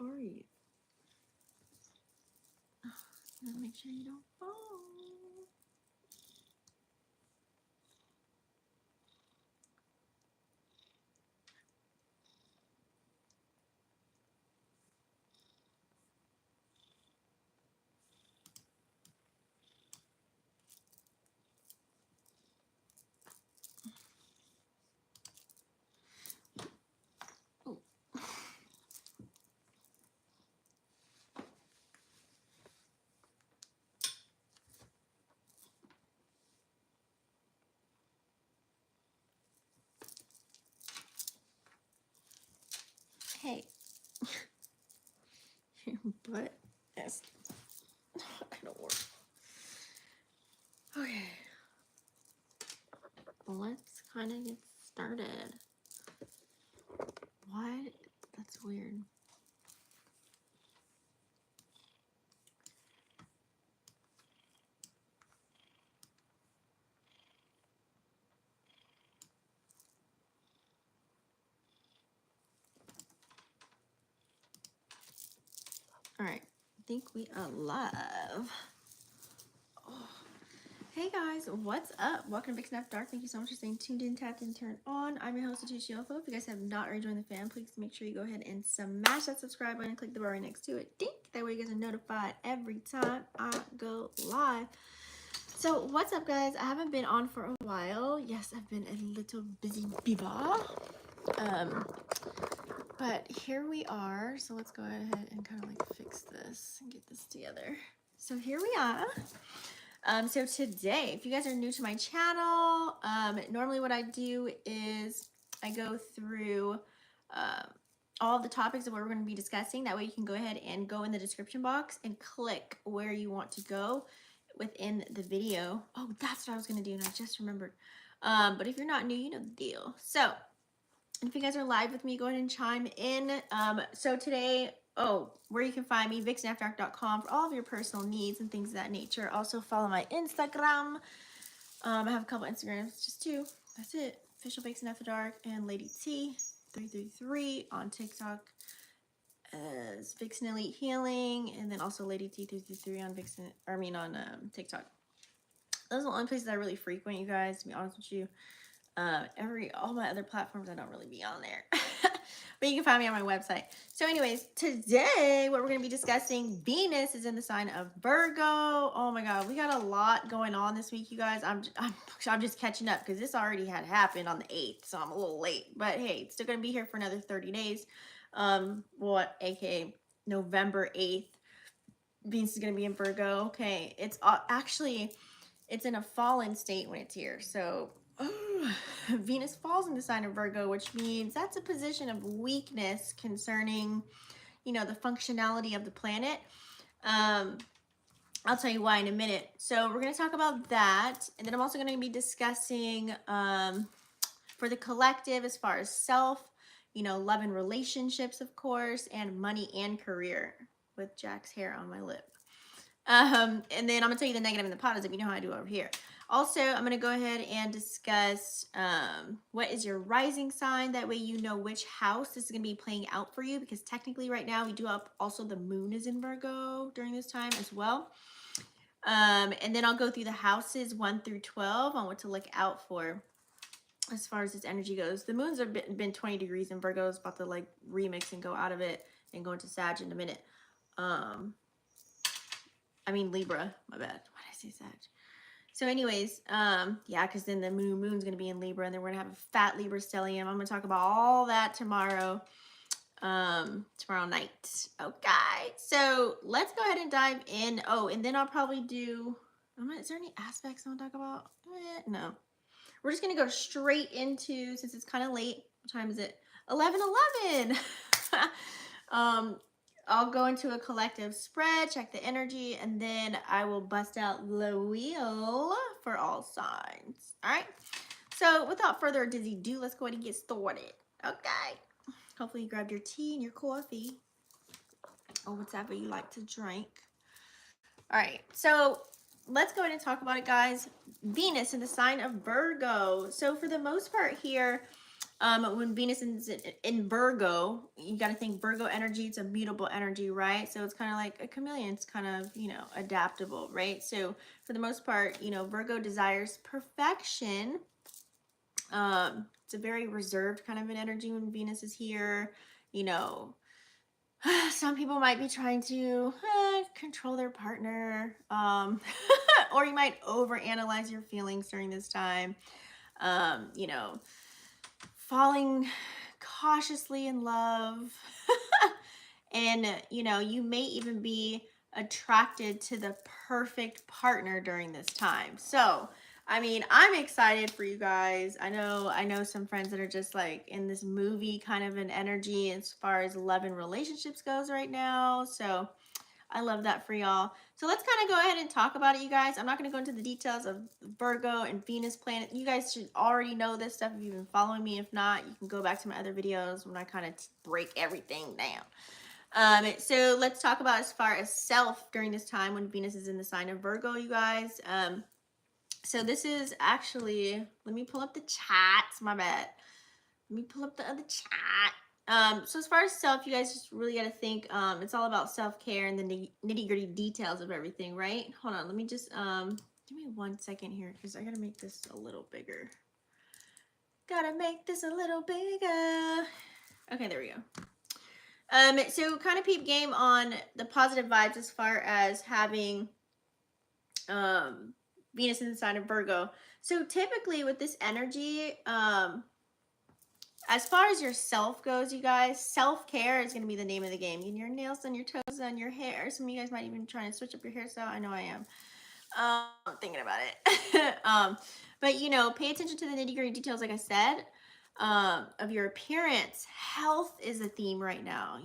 Aries. Make sure you don't fall. Hey, your butt is not gonna work. Okay, let's kind of get started. What? That's weird. All right, I think we are live. Oh. Hey guys, what's up? Welcome to Big Snap Dark. Thank you so much for staying tuned in, tapped in, turned on. I'm your host, Leticia Ofo. If you guys have not already joined the fam, please make sure you go ahead and smash that subscribe button and click the bell right next to it. Ding! That way you guys are notified every time I go live. So what's up guys? I haven't been on for a while. Yes, I've been a little busy beaver. But here we are. So let's go ahead and kind of like fix this and get this together. So here we are. So today, if you guys are new to my channel, normally what I do is I go through all the topics of what we're going to be discussing. That way you can go ahead and go in the description box and click where you want to go within the video. Oh, that's what I was going to do and I just remembered. But if you're not new, you know the deal. So if you guys are live with me, go ahead and chime in. So today, where you can find me, vixenafterdark.com for all of your personal needs and things of that nature. Also follow my Instagram. I have a couple Instagrams, just two. That's it. Official Vixen After Dark and Lady T 333 on TikTok as Vixen Elite Healing, and then also Lady T 333 on TikTok. Those are the only places I really frequent, you guys, to be honest with you. All my other platforms, I don't really be on there. But you can find me on my website. So anyways, today what we're going to be discussing, Venus is in the sign of Virgo. Oh my god, we got a lot going on this week, you guys. I'm just catching up because this already had happened on the 8th, so I'm a little late. But hey, it's still going to be here for another 30 days. AKA November 8th. Venus is going to be in Virgo. Okay, it's actually, it's in a fallen state when it's here. So Venus falls in the sign of Virgo, which means that's a position of weakness concerning, you know, the functionality of the planet. I'll tell you why in a minute. So we're going to talk about that. And then I'm also going to be discussing for the collective as far as self, you know, love and relationships, of course, and money and career with Jack's hair on my lip. And then I'm going to tell you the negative and the positive. You know how I do over here. Also, I'm going to go ahead and discuss what is your rising sign. That way you know which house this is going to be playing out for you. Because technically right now we do have also the moon is in Virgo during this time as well. And then I'll go through the houses 1 through 12 on what to look out for as far as this energy goes. The moons have been 20 degrees in Virgo. It's about to like remix and go out of it and go into Sag in a minute. I mean Libra, my bad. Why did I say Sag? So anyways, yeah, because then the moon's going to be in Libra, and then we're going to have a fat Libra stellium. I'm going to talk about all that tomorrow night. Okay, so let's go ahead and dive in. Oh, and then I'll probably do, is there any aspects I want to talk about? No. We're just going to go straight into, since it's kind of late, what time is it? 11:11. I'll go into a collective spread, check the energy, and then I will bust out the wheel for all signs. All right. So without further ado, let's go ahead and get started. Okay. Hopefully you grabbed your tea and your coffee or whatever you like to drink. All right. So let's go ahead and talk about it, guys. Venus in the sign of Virgo. So for the most part here, When Venus is in Virgo, you got to think Virgo energy, it's a mutable energy, right? So it's kind of like a chameleon. It's kind of, adaptable, right? So for the most part, Virgo desires perfection. It's a very reserved kind of an energy when Venus is here. You know, some people might be trying to control their partner, or you might overanalyze your feelings during this time. You know, falling cautiously in love. And, you may even be attracted to the perfect partner during this time. So, I mean, I'm excited for you guys. I know some friends that are just like in this movie kind of an energy as far as love and relationships goes right now. So, I love that for y'all. So let's kind of go ahead and talk about it, you guys. I'm not going to go into the details of Virgo and Venus planet. You guys should already know this stuff if you've been following me. If not, you can go back to my other videos when I kind of break everything down. So let's talk about as far as self during this time when Venus is in the sign of Virgo, you guys. So this is actually, let me pull up the chats, my bad. Let me pull up the other chat. So as far as self, you guys just really got to think, it's all about self-care and the nitty gritty details of everything, right? Hold on, let me just, give me 1 second here because I got to make this a little bigger. Gotta make this a little bigger. Okay, there we go. So kind of peep game on the positive vibes as far as having Venus in the sign of Virgo. So typically with this energy, as far as your self goes, you guys, self-care is going to be the name of the game. Getting your nails done, your toes done, your hair. Some of you guys might even try to switch up your hairstyle. I know I am. I'm thinking about it. But pay attention to the nitty-gritty details, like I said. Of your appearance. Health is a theme right now,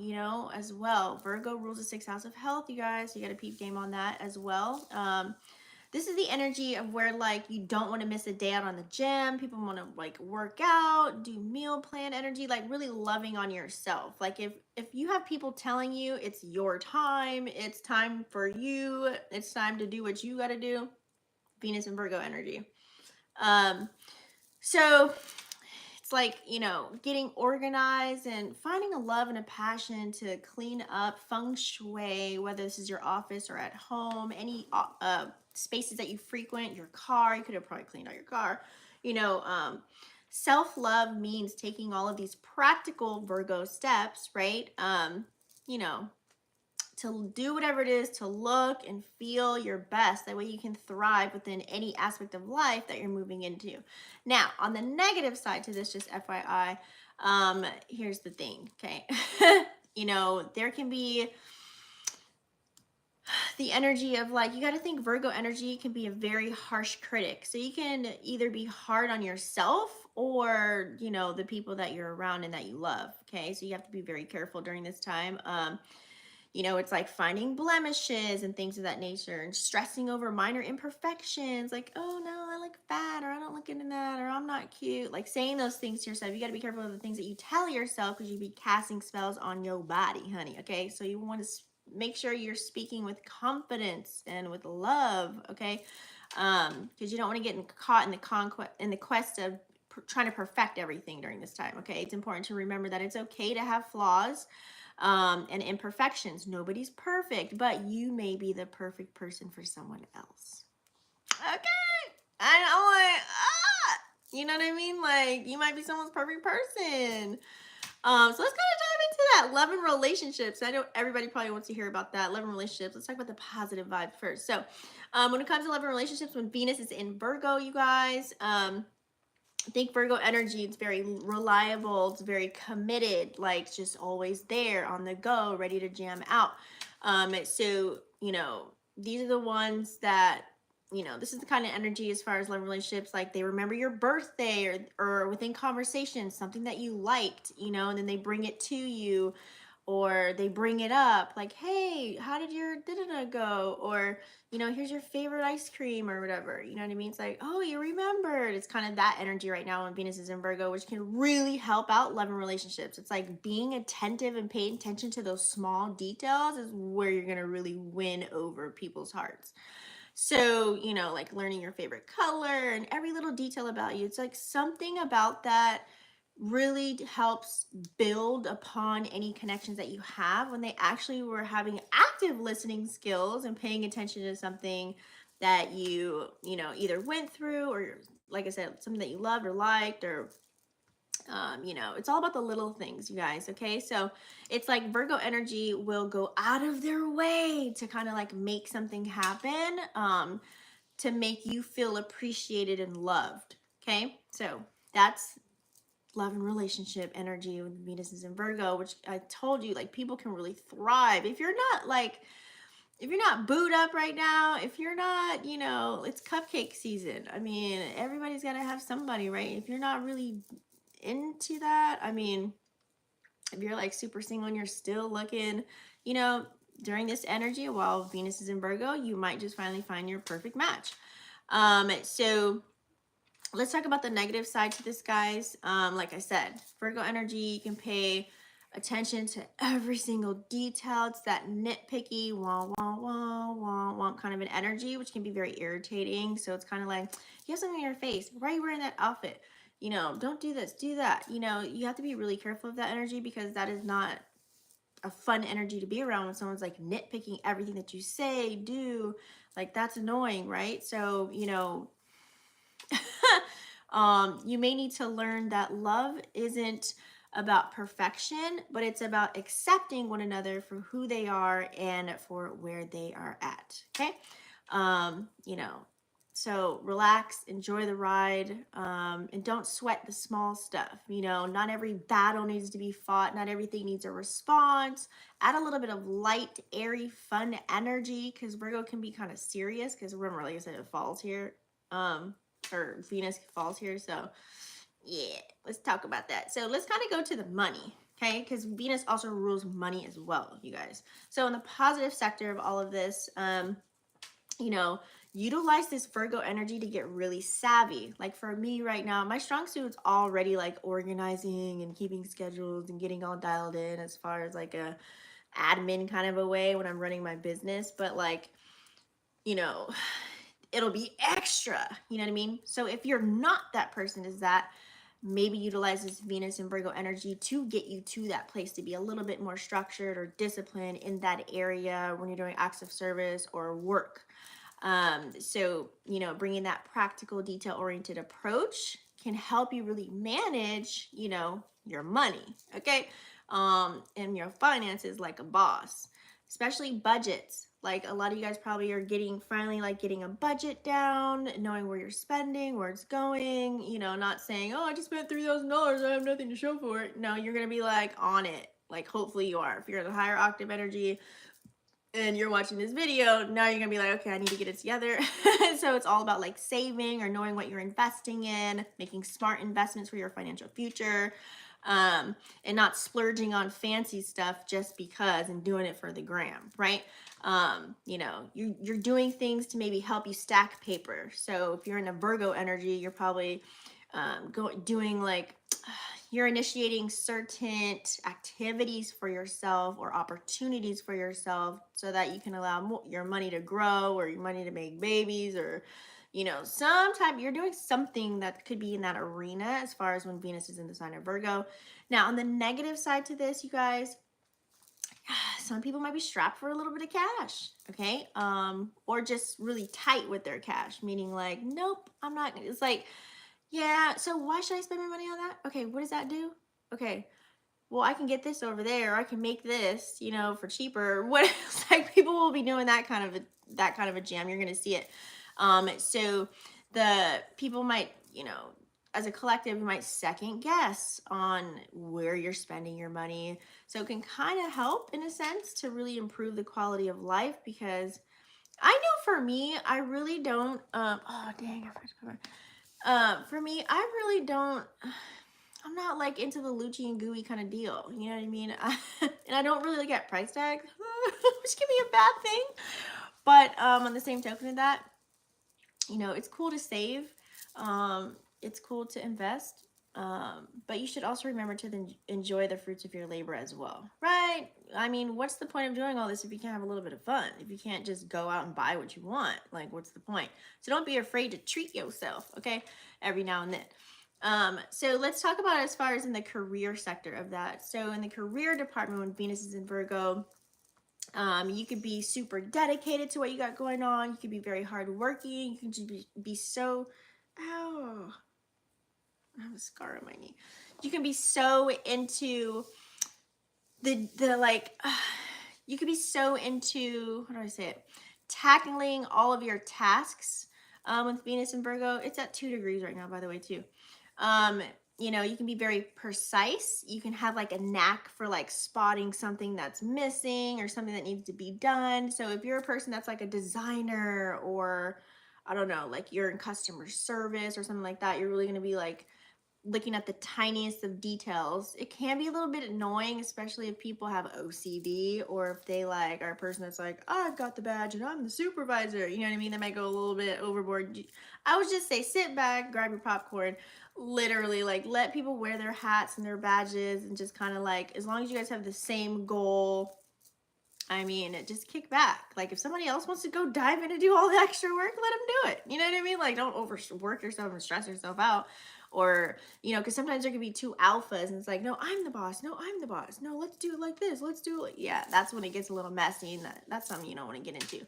as well. Virgo rules the 6th house of health, you guys. So you got a peep game on that as well. This is the energy of where like you don't want to miss a day out on the gym. People want to like work out, do meal plan energy, like really loving on yourself. Like if you have people telling you it's your time, it's time for you, it's time to do what you got to do. Venus and Virgo energy. So it's like, getting organized and finding a love and a passion to clean up, feng shui, whether this is your office or at home, any spaces that you frequent, your car. You could have probably cleaned out your car. Self-love means taking all of these practical Virgo steps, right? To do whatever it is to look and feel your best. That way you can thrive within any aspect of life that you're moving into. Now, on the negative side to this, just FYI, here's the thing, okay? There can be the energy of like, you got to think Virgo energy can be a very harsh critic. So you can either be hard on yourself or, the people that you're around and that you love, okay? So you have to be very careful during this time. It's like finding blemishes and things of that nature and stressing over minor imperfections. Like, oh no, I look fat, or I don't look into that, or I'm not cute. Like saying those things to yourself. You got to be careful of the things that you tell yourself because you be casting spells on your body, honey. Okay. So you want to make sure you're speaking with confidence and with love. Okay. Because you don't want to get caught in the quest of trying to perfect everything during this time. Okay. It's important to remember that it's okay to have flaws and imperfections. Nobody's perfect, but you may be the perfect person for someone else. Okay. You know what I mean? Like, you might be someone's perfect person. So let's kind of dive into that. Love and relationships. I know everybody probably wants to hear about that. Love and relationships. Let's talk about the positive vibe first. So when it comes to love and relationships, when Venus is in Virgo, you guys, I think Virgo energy, it's very reliable, it's very committed, like just always there on the go, ready to jam out. So, these are the ones that, this is the kind of energy as far as love relationships, like they remember your birthday or within conversation, something that you liked, and then they bring it to you, or they bring it up like, hey, how did your da-da-da go? Or, here's your favorite ice cream or whatever. You know what I mean? It's like, oh, you remembered. It's kind of that energy right now when Venus is in Virgo, which can really help out love and relationships. It's like being attentive and paying attention to those small details is where you're going to really win over people's hearts. So, like learning your favorite color and every little detail about you. It's like something about that really helps build upon any connections that you have when they actually were having active listening skills and paying attention to something that you know, either went through or, like I said, something that you loved or liked, or you know, it's all about the little things, you guys. Okay, so it's like Virgo energy will go out of their way to kind of like make something happen, to make you feel appreciated and loved. Okay, so that's love and relationship energy with Venus is in Virgo, which I told you, like, people can really thrive if you're not like, if you're not booed up right now, if you're not, you know, it's cupcake season. I mean, everybody's got to have somebody, right? If you're not really into that, I mean, if you're like super single and you're still looking, you know, during this energy while Venus is in Virgo, you might just finally find your perfect match. So let's talk about the negative side to this, guys. Like I said, Virgo energy, you can pay attention to every single detail. It's that nitpicky, wah, wah, wah, wah, wah kind of an energy, which can be very irritating. So it's kind of like, you have something on your face. Why are you wearing that outfit? You know, don't do this, do that. You know, you have to be really careful of that energy, because that is not a fun energy to be around when someone's like nitpicking everything that you say, do. Like, that's annoying, right? So, you know, you may need to learn that love isn't about perfection, but it's about accepting one another for who they are and for where they are at. Okay. You know, so relax, enjoy the ride, and don't sweat the small stuff. You know, not every battle needs to be fought, not everything needs a response. Add a little bit of light, airy, fun energy, because Virgo can be kind of serious, because remember, like I said, it falls here. Or Venus falls here. So yeah, let's talk about that. So let's kind of go to the money, okay? Because Venus also rules money as well, you guys. So in the positive sector of all of this, you know, utilize this Virgo energy to get really savvy. Like for me right now, my strong suit's already like organizing and keeping schedules and getting all dialed in as far as like a admin kind of a way when I'm running my business. But like, you know, it'll be extra, you know what I mean? So if you're not that person, is that maybe utilize this Venus and Virgo energy to get you to that place to be a little bit more structured or disciplined in that area when you're doing acts of service or work. So, you know, bringing that practical, detail oriented approach can help you really manage, you know, your money, okay? And your finances like a boss, especially budgets. Like a lot of you guys probably are finally getting a budget down, knowing where you're spending, where it's going, you know, not saying, oh, I just spent $3,000, I have nothing to show for it. No, you're going to be like on it. Like hopefully you are. If you're in a higher octave energy and you're watching this video, now you're going to be like, okay, I need to get it together. So it's all about like saving or knowing what you're investing in, making smart investments for your financial future. And not splurging on fancy stuff just because and doing it for the gram, right? You know, you're doing things to maybe help you stack paper. So if you're in a Virgo energy, you're probably doing like you're initiating certain activities for yourself or opportunities for yourself so that you can allow your money to grow or your money to make babies, or you know, you're doing something that could be in that arena as far as when Venus is in the sign of Virgo. Now, on the negative side to this, you guys, some people might be strapped for a little bit of cash, okay? Or just really tight with their cash, meaning like, nope, I'm not. It's like, yeah, so why should I spend my money on that? Okay, what does that do? Okay, well, I can get this over there, or I can make this, you know, for cheaper. What it's like, people will be doing that kind of a jam. You're gonna see it. So the people might, you know, as a collective, you might second guess on where you're spending your money. So it can kind of help in a sense to really improve the quality of life, because I know for me, I really don't. Oh dang, I forgot to put for me, I really don't. I'm not like into the Lucci and gooey kind of deal. You know what I mean? And I don't really look at price tags, which can be a bad thing. But on the same token of that, you know, it's cool to save. It's cool to invest. But you should also remember to enjoy the fruits of your labor as well, right? I mean, what's the point of doing all this if you can't have a little bit of fun? If you can't just go out and buy what you want, like, what's the point? So don't be afraid to treat yourself, okay? Every now and then. So let's talk about as far as in the career sector of that. So in the career department, when Venus is in Virgo, you could be super dedicated to what you got going on. You could be very hardworking. You can just be so, ow, I have a scar on my knee. You can be so into the like, you could be so into, how do I say it? Tackling all of your tasks with Venus and Virgo. It's at 2 degrees right now, by the way, too. Um, you know, you can be very precise. You can have like a knack for like spotting something that's missing or something that needs to be done. So if you're a person that's like a designer, or I don't know, like you're in customer service or something like that, you're really going to be like looking at the tiniest of details. It can be a little bit annoying, especially if people have OCD, or if they like are a person that's like, oh, I've got the badge and I'm the supervisor. You know what I mean? They might go a little bit overboard. I would just say sit back, grab your popcorn, literally like let people wear their hats and their badges, and just kind of like, as long as you guys have the same goal, I mean, just kick back. Like if somebody else wants to go dive in and do all the extra work, let them do it. You know what I mean? Like don't overwork yourself and stress yourself out. Or, you know, because sometimes there can be 2 alphas and it's like, no, I'm the boss. No, I'm the boss. No, let's do it like this. Let's do it. Yeah, that's when it gets a little messy, and that's something you don't want to get into.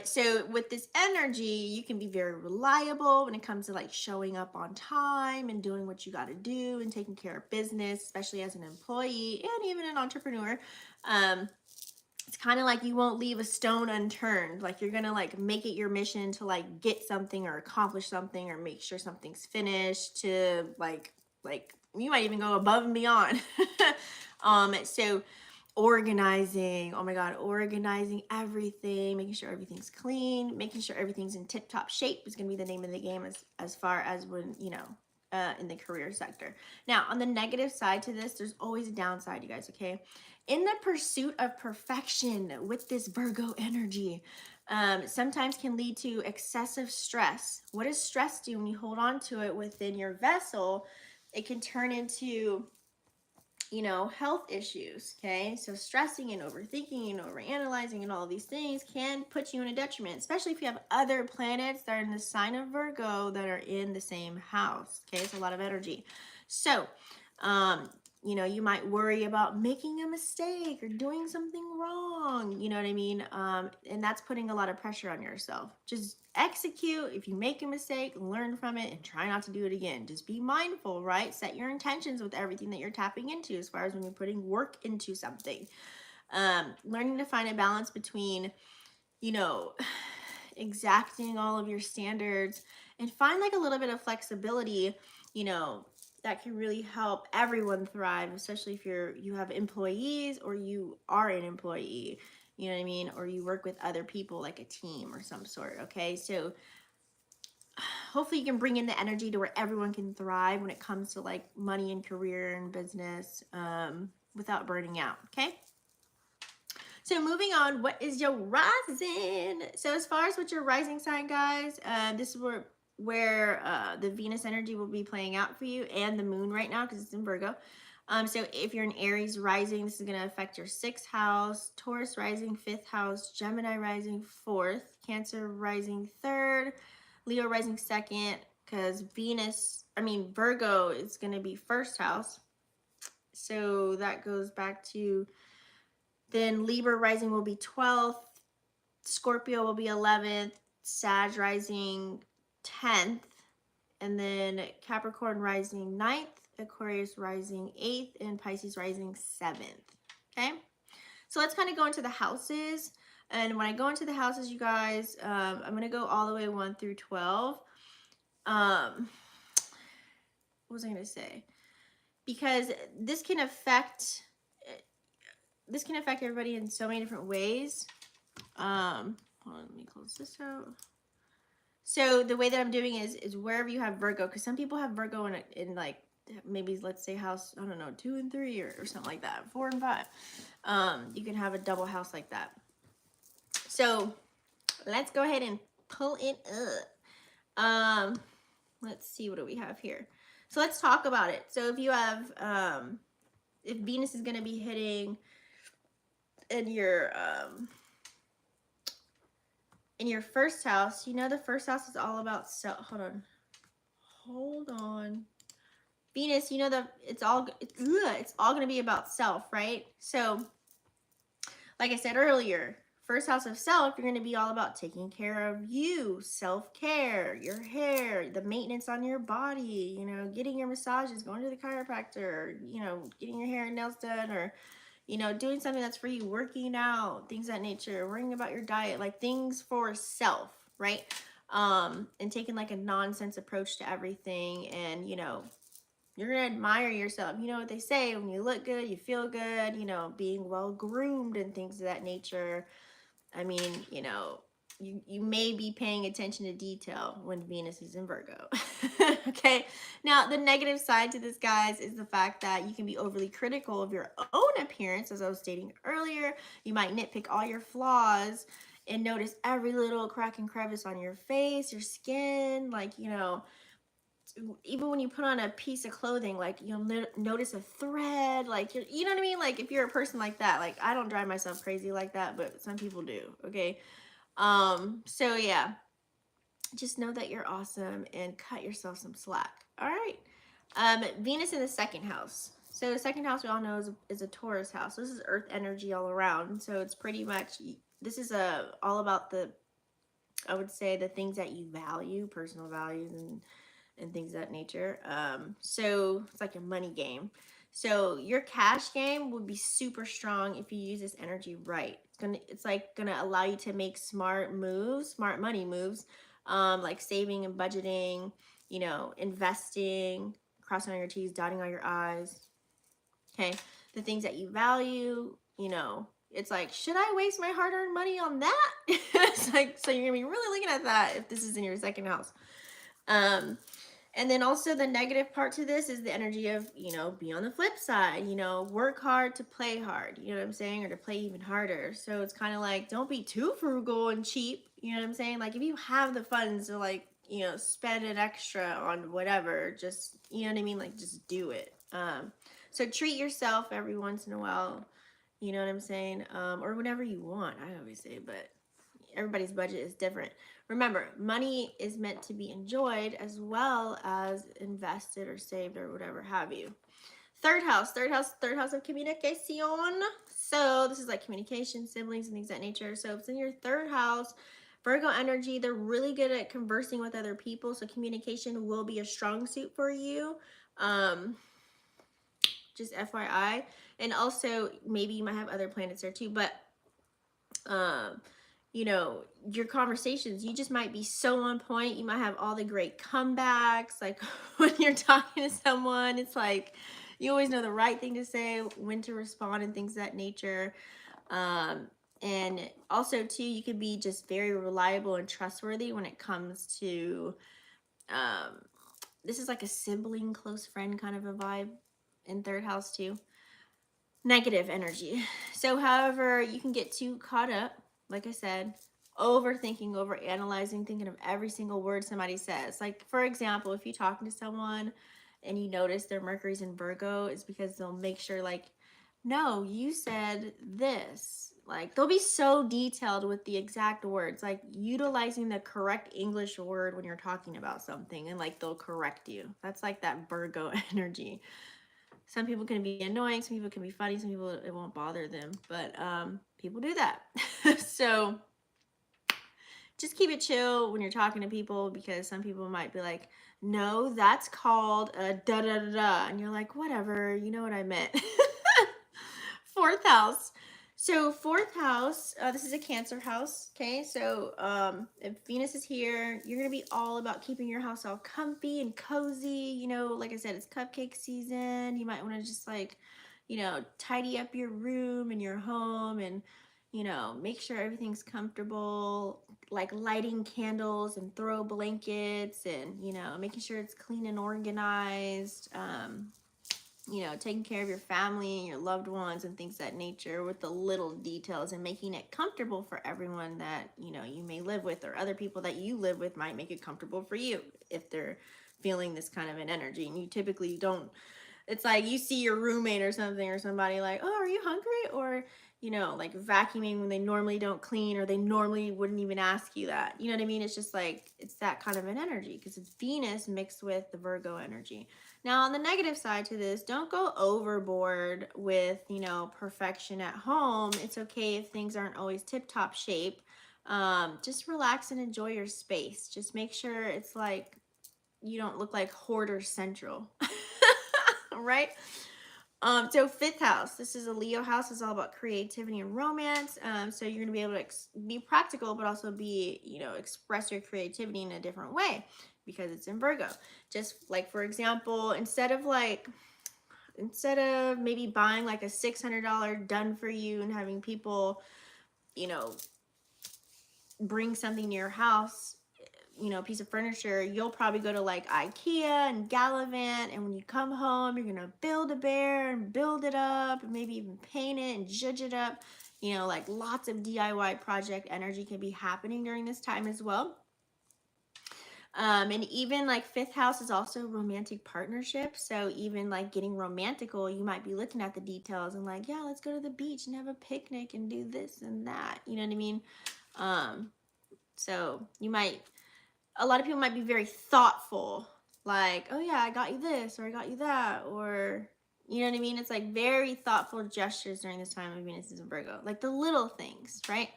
So with this energy, you can be very reliable when it comes to like showing up on time and doing what you got to do and taking care of business, especially as an employee and even an entrepreneur. It's kind of like you won't leave a stone unturned. Like you're gonna like make it your mission to like get something or accomplish something or make sure something's finished, to like you might even go above and beyond. So organizing, oh my god, organizing everything, making sure everything's clean, making sure everything's in tip-top shape is going to be the name of the game as far as when, you know, in the career sector. Now on the negative side to this, there's always a downside, you guys. Okay, in the pursuit of perfection with this Virgo energy, sometimes can lead to excessive stress. What does stress do? When you hold on to it within your vessel, it can turn into, you know, health issues. Okay, so stressing and overthinking and overanalyzing and all these things can put you in a detriment, especially if you have other planets that are in the sign of Virgo that are in the same house. Okay, it's a lot of energy. So you know, you might worry about making a mistake or doing something wrong, you know what I mean? And that's putting a lot of pressure on yourself. Just execute. If you make a mistake, learn from it and try not to do it again. Just be mindful, right? Set your intentions with everything that you're tapping into, as far as when you're putting work into something. Learning to find a balance between, you know, exacting all of your standards, and find like a little bit of flexibility, you know, that can really help everyone thrive, especially if you have employees or you are an employee, you know what I mean, or you work with other people like a team or some sort. Okay, so hopefully you can bring in the energy to where everyone can thrive when it comes to like money and career and business, without burning out. Okay, so moving on, what is your rising? So as far as what your rising sign, guys, this is where the Venus energy will be playing out for you, and the moon right now, because it's in Virgo. So if you're an Aries rising, this is going to affect your 6th house, Taurus rising 5th house, Gemini rising 4th, Cancer rising 3rd, Leo rising 2nd, because Virgo is going to be 1st house. So that goes back to, then Libra rising will be 12th, Scorpio will be 11th, Sag rising 10th, and then Capricorn rising 9th, Aquarius rising 8th, and Pisces rising 7th. Okay, so let's kind of go into the houses. And when I go into the houses, you guys, I'm going to go all the way 1 through 12. What was I going to say? Because this can affect everybody in so many different ways. Hold on, let me close this out. So the way that I'm doing is wherever you have Virgo, because some people have Virgo in like, maybe let's say house, I don't know, 2 and 3 or something like that, 4 and 5. You can have a double house like that. So let's go ahead and pull it up. Let's see, what do we have here? So let's talk about it. So if you have, if Venus is going to be hitting in your 1st house, you know, the 1st house is all about self. Hold hold on. Venus, you know, it's all going to be about self, right? So, like I said earlier, first house of self, you're going to be all about taking care of you, self-care, your hair, the maintenance on your body, you know, getting your massages, going to the chiropractor, you know, getting your hair and nails done, or, you know, doing something that's for you, working out, things of that nature, worrying about your diet, like things for self, right? And taking like a nonsense approach to everything. And, you know, you're going to admire yourself. You know what they say, when you look good, you feel good, you know, being well groomed and things of that nature. I mean, you know, you may be paying attention to detail when Venus is in Virgo. Okay. Now, the negative side to this, guys, is the fact that you can be overly critical of your own appearance. As I was stating earlier, you might nitpick all your flaws and notice every little crack and crevice on your face, your skin, like, you know, even when you put on a piece of clothing, like you'll notice a thread, like you know what I mean? Like if you're a person like that, like I don't drive myself crazy like that, but some people do. Okay. So yeah, just know that you're awesome and cut yourself some slack. All right. Venus in the second house. So the second house we all know is a Taurus house. So this is earth energy all around. So it's pretty much, this is all about I would say the things that you value, personal values and things of that nature. So it's like a money game. So your cash game would be super strong if you use this energy right. It's like gonna allow you to make smart moves, smart money moves, like saving and budgeting, you know, investing, crossing all your T's, dotting all your I's. Okay, the things that you value, you know, it's like, should I waste my hard-earned money on that? It's like, so you're gonna be really looking at that if this is in your second house. And then also the negative part to this is the energy of, you know, be on the flip side, you know, work hard to play hard, you know what I'm saying? Or to play even harder. So it's kind of like, don't be too frugal and cheap, you know what I'm saying? Like if you have the funds to like, you know, spend it extra on whatever, just, you know what I mean? Like just do it. So treat yourself every once in a while, you know what I'm saying? Or whenever you want, I always say, but everybody's budget is different. Remember, money is meant to be enjoyed as well as invested or saved or whatever have you. Third house of communication. So this is like communication, siblings, and things of that nature. So if it's in your third house, Virgo energy, they're really good at conversing with other people. So communication will be a strong suit for you. Just FYI. And also maybe you might have other planets there too, but you know, your conversations, you just might be so on point. You might have all the great comebacks. Like when you're talking to someone, it's like you always know the right thing to say, when to respond, and things of that nature. And also too, you could be just very reliable and trustworthy when it comes to this is like a sibling, close friend kind of a vibe in third house too. Negative energy. So however, you can get too caught up, like I said, overthinking, over analyzing, thinking of every single word somebody says. Like for example, if you're talking to someone and you notice their Mercury's in Virgo, it's because they'll make sure like, no, you said this. Like they'll be so detailed with the exact words, like utilizing the correct English word when you're talking about something, and like they'll correct you. That's like that Virgo energy. Some people can be annoying, some people can be funny, some people it won't bother them, but people do that. So just keep it chill when you're talking to people, because some people might be like, no, that's called a da da da da, and you're like, whatever, you know what I meant. Fourth house. So fourth house, this is a Cancer house, okay? So if Venus is here, you're going to be all about keeping your house all comfy and cozy. You know, like I said, it's cupcake season. You might want to just like, you know, tidy up your room and your home, and, you know, make sure everything's comfortable, like lighting candles and throw blankets, and, you know, making sure it's clean and organized. You know, taking care of your family and your loved ones and things of that nature, with the little details, and making it comfortable for everyone that, you know, you may live with, or other people that you live with might make it comfortable for you if they're feeling this kind of an energy. And you typically don't, it's like you see your roommate or something, or somebody like, oh, are you hungry? Or, you know, like vacuuming when they normally don't clean, or they normally wouldn't even ask you that. You know what I mean? It's just like, it's that kind of an energy because it's Venus mixed with the Virgo energy. Now, on the negative side to this, don't go overboard with, you know, perfection at home. It's okay if things aren't always tip-top shape. Just relax and enjoy your space. Just make sure it's like, you don't look like hoarder central. Right? So fifth house, this is a Leo house. It's all about creativity and romance. So you're gonna be able to be practical, but also be, you know, express your creativity in a different way because it's in Virgo. Just like, for example, instead of maybe buying like a $600 done for you and having people, you know, bring something to your house, you know, piece of furniture, you'll probably go to like IKEA and Gallivant, and when you come home, you're gonna build a bear and build it up, and maybe even paint it and judge it up. You know, like lots of DIY project energy can be happening during this time as well. And even like fifth house is also romantic partnership. So even like getting romantical, you might be looking at the details and like, yeah, let's go to the beach and have a picnic and do this and that. You know what I mean? So you might, a lot of people might be very thoughtful, like, oh yeah, I got you this, or I got you that, or, you know what I mean? It's like very thoughtful gestures during this time of Venus is in Virgo, like the little things, right?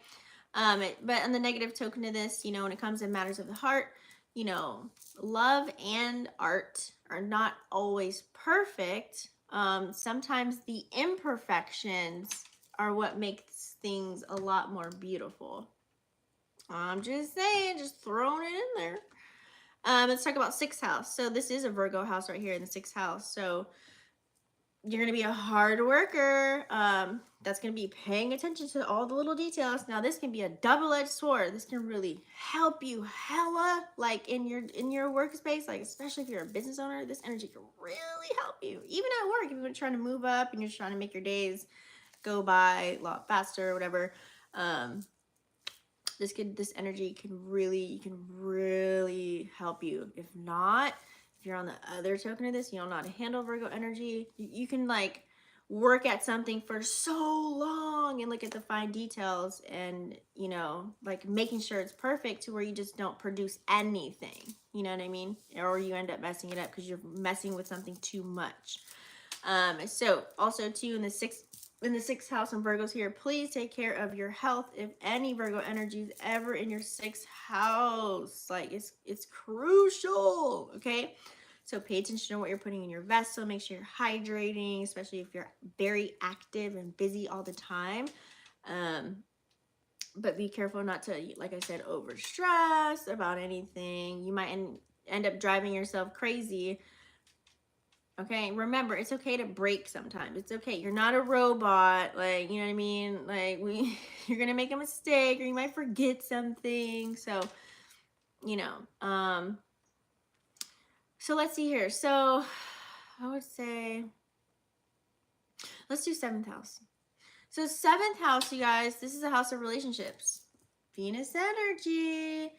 But on the negative token of this, you know, when it comes to matters of the heart, you know, love and art are not always perfect. Sometimes the imperfections are what makes things a lot more beautiful. I'm just saying, just throwing it in there. Let's talk about sixth house. So this is a Virgo house right here in the sixth house. So you're going to be a hard worker. That's going to be paying attention to all the little details. Now this can be a double-edged sword. This can really help you hella like in your workspace, like especially if you're a business owner, this energy can really help you. Even at work, if you're trying to move up and you're trying to make your days go by a lot faster or whatever. This energy can really help you. If not, if you're on the other token of this, you don't know how to handle Virgo energy, you can like work at something for so long and look at the fine details and, you know, like making sure it's perfect to where you just don't produce anything, you know what I mean? Or you end up messing it up because you're messing with something too much. So also too, in the sixth house and Virgos here, please take care of your health. If any Virgo energy is ever in your sixth house, like it's crucial. Okay, so pay attention to what you're putting in your vessel. Make sure you're hydrating, especially if you're very active and busy all the time. But be careful not to, like I said, over stress about anything. You might end up driving yourself crazy. Okay, remember, it's okay to break sometimes. It's okay. You're not a robot. Like, you know what I mean? Like, you're going to make a mistake or you might forget something. So, you know, so let's see here. So I would say, let's do seventh house. So seventh house, you guys, this is a house of relationships. Venus energy.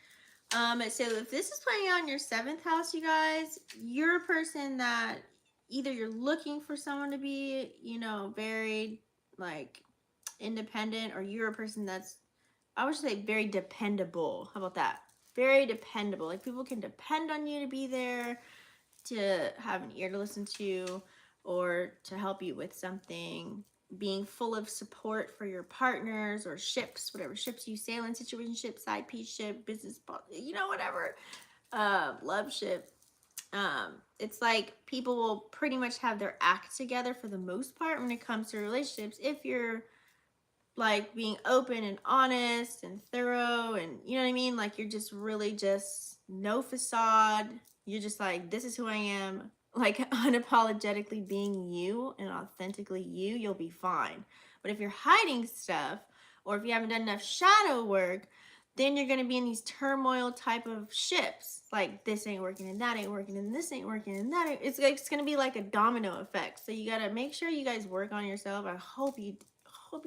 So if this is playing out in your seventh house, you guys, you're a person that either you're looking for someone to be, you know, very like independent, or you're a person that's, I would say, very dependable. How about that? Very dependable. Like people can depend on you to be there, to have an ear to listen to, or to help you with something. Being full of support for your partners or ships, whatever ships you sail in, situationship, side piece ship, business, you know, whatever, love ship. It's like people will pretty much have their act together for the most part when it comes to relationships if you're like being open and honest and thorough, and you know what I mean, like you're just really just no facade. You're just like, this is who I am, like unapologetically being you and authentically you, you'll be fine. But if you're hiding stuff, or if you haven't done enough shadow work, then you're going to be in these turmoil type of ships. Like this ain't working and that ain't working and this ain't working and that ain't. It's going to be like a domino effect. So you got to make sure you guys work on yourself. I hope you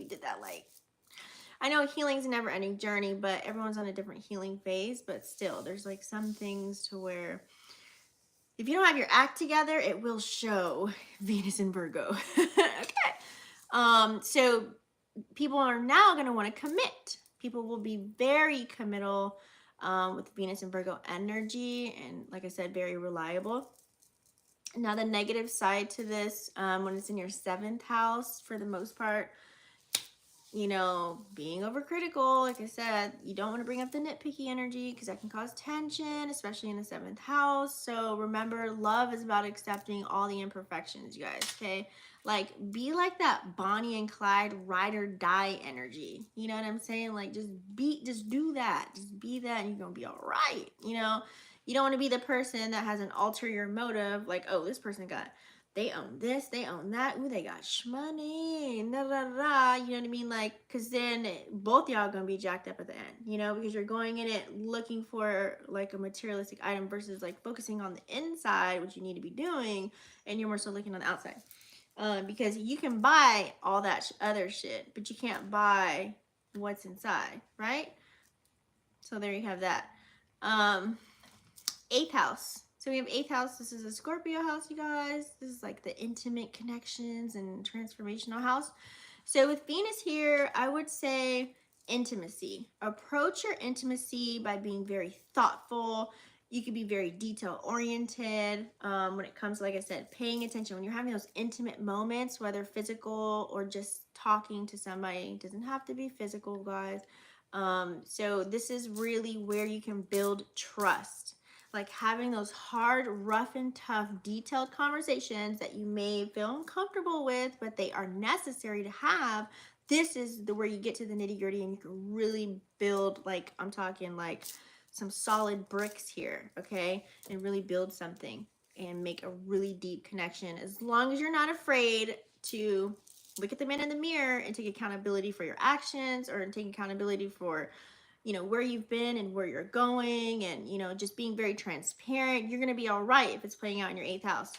did that. Like, I know healing's a never ending journey, but everyone's on a different healing phase. But still, there's like some things to where if you don't have your act together, it will show. Venus in Virgo. Okay. So people are now going to want to commit. People will be very committal with Venus and Virgo energy, and like I said, very reliable. Now, the negative side to this, when it's in your 7th house, for the most part, you know, being overcritical, like I said, you don't want to bring up the nitpicky energy because that can cause tension, especially in the 7th house. So remember, love is about accepting all the imperfections, you guys, okay? Like, be like that Bonnie and Clyde ride or die energy. You know what I'm saying? Like, just do that. Just be that and you're going to be all right, you know? You don't want to be the person that has an ulterior motive, like, oh, this person they own this, they own that. Ooh, they got shmoney, da da da. You know what I mean? Like, because then both y'all gonna be jacked up at the end, you know, because you're going in it looking for like a materialistic item versus like focusing on the inside, which you need to be doing, and you're more so looking on the outside. Because you can buy all that other shit, but you can't buy what's inside, right? So there you have that. 8th house. So we have 8th house. This is a Scorpio house, you guys. This is like the intimate connections and transformational house. So with Venus here, I would say intimacy. Approach your intimacy by being very thoughtful. You can be very detail oriented when it comes, like I said, paying attention. When you're having those intimate moments, whether physical or just talking to somebody, it doesn't have to be physical, guys. So this is really where you can build trust. Like having those hard, rough and tough, detailed conversations that you may feel uncomfortable with, but they are necessary to have. This is where you get to the nitty gritty and you can really build, like, I'm talking like some solid bricks here, okay? And really build something and make a really deep connection, as long as you're not afraid to look at the man in the mirror and take accountability for your actions, or take accountability for, you know, where you've been and where you're going, and, you know, just being very transparent. You're going to be all right if it's playing out in your 8th house.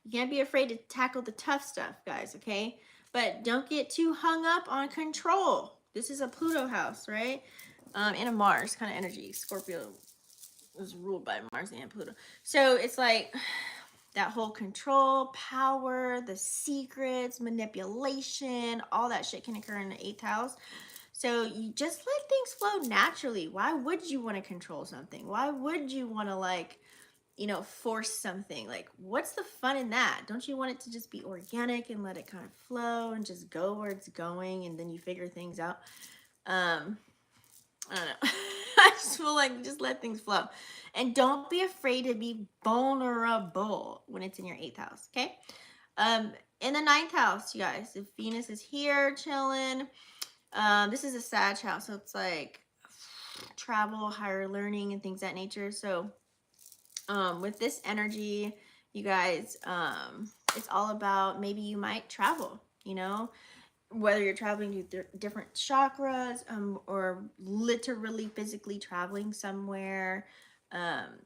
You can't be afraid to tackle the tough stuff, guys, okay? But don't get too hung up on control. This is a Pluto house, right? And a Mars kind of energy. Scorpio is ruled by Mars and Pluto. So it's like that whole control, power, the secrets, manipulation, all that shit can occur in the 8th house. So you just let things flow naturally. Why would you want to control something? Why would you want to, like, you know, force something? Like, what's the fun in that? Don't you want it to just be organic and let it kind of flow and just go where it's going, and then you figure things out? I don't know. I just feel like just let things flow. And don't be afraid to be vulnerable when it's in your 8th house, okay? In the 9th house, you guys, if Venus is here chilling, this is a Sag house, so it's like travel, higher learning, and things of that nature. So with this energy, you guys, it's all about, maybe you might travel, you know, whether you're traveling to different chakras, or literally physically traveling somewhere,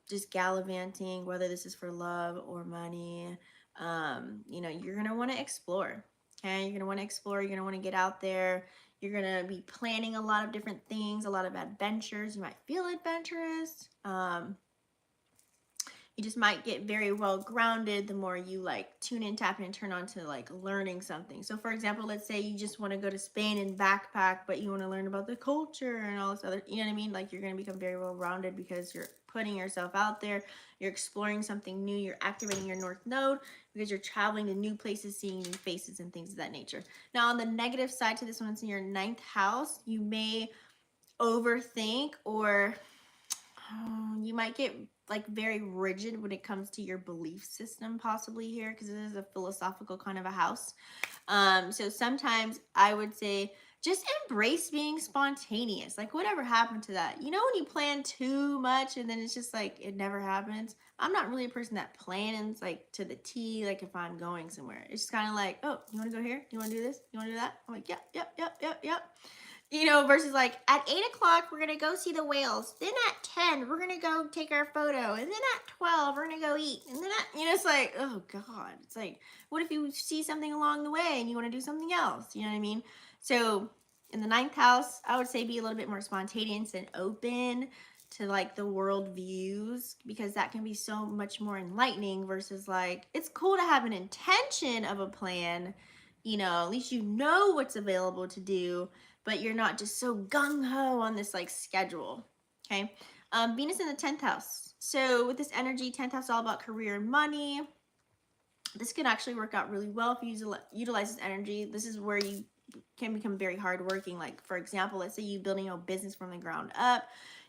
just gallivanting, whether this is for love or money. You know, you're going to want to explore. Okay, you're going to want to explore. You're going to want to get out there. You're going to be planning a lot of different things, a lot of adventures. You might feel adventurous. You just might get very well grounded the more you like tune in, tap in, and turn on to like learning something. So for example, let's say you just want to go to Spain and backpack, but you want to learn about the culture and all this other, you know what I mean? Like, you're going to become very well rounded because you're putting yourself out there. You're exploring something new. You're activating your North Node because you're traveling to new places, seeing new faces and things of that nature. Now, on the negative side to this one, it's in your 9th house. You may overthink, or you might get like very rigid when it comes to your belief system, possibly here, because it is a philosophical kind of a house. So sometimes I would say just embrace being spontaneous. Like, whatever happened to that? You know, when you plan too much and then it's just like it never happens. I'm not really a person that plans like to the T. Like, if I'm going somewhere, it's just kind of like, oh, you want to go here? You want to do this? You want to do that? I'm like, yep, yep, yep, yep, yep. You know, versus like at 8 o'clock, we're going to go see the whales. Then at 10, we're going to go take our photo. And then at 12, we're going to go eat. And then at, you know, it's like, oh God. It's like, what if you see something along the way and you want to do something else? You know what I mean? So in the 9th house, I would say be a little bit more spontaneous and open to like the world views, because that can be so much more enlightening versus like, it's cool to have an intention of a plan, You know, at least you know what's available to do, but you're not just so gung-ho on this like schedule. Okay. Venus in the 10th house. So with this energy, 10th house is all about career and money. This can actually work out really well if you utilize this energy. This is where you can become very hardworking. Like, for example, let's say you building a business from the ground up.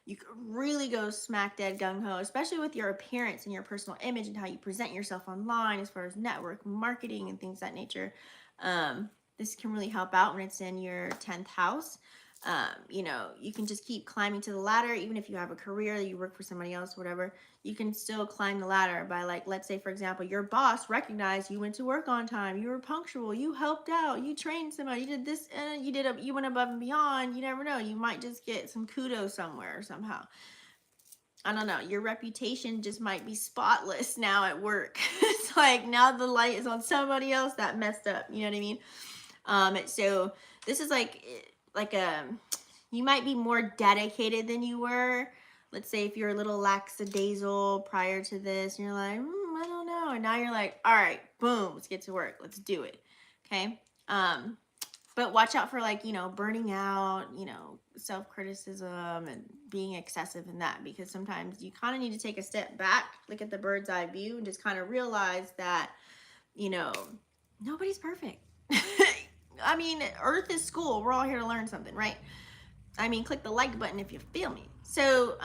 You could really go smack dead gung-ho, especially with your appearance and your personal image and how you present yourself online as far as network marketing and things of that nature. This can really help out when it's in your 10th house. You know, you can just keep climbing to the ladder. Even if you have a career, you work for somebody else, whatever, you can still climb the ladder by, like, let's say, for example, your boss recognized you went to work on time, you were punctual, you helped out, you trained somebody, you did this, and you went above and beyond. You never know. You might just get some kudos somewhere somehow. I don't know. Your reputation just might be spotless now at work. It's like now the light is on somebody else that messed up. You know what I mean? So this is like you might be more dedicated than you were. Let's say if you're a little lackadaisical prior to this, and you're like, I don't know, and now you're like, all right, boom, let's get to work, let's do it. Okay. But watch out for, like, you know, burning out, you know, self-criticism and being excessive in that, because sometimes you kind of need to take a step back, look at the bird's eye view, and just kind of realize that, you know, nobody's perfect. I mean, Earth is school. We're all here to learn something, right? I mean, click the like button if you feel me. So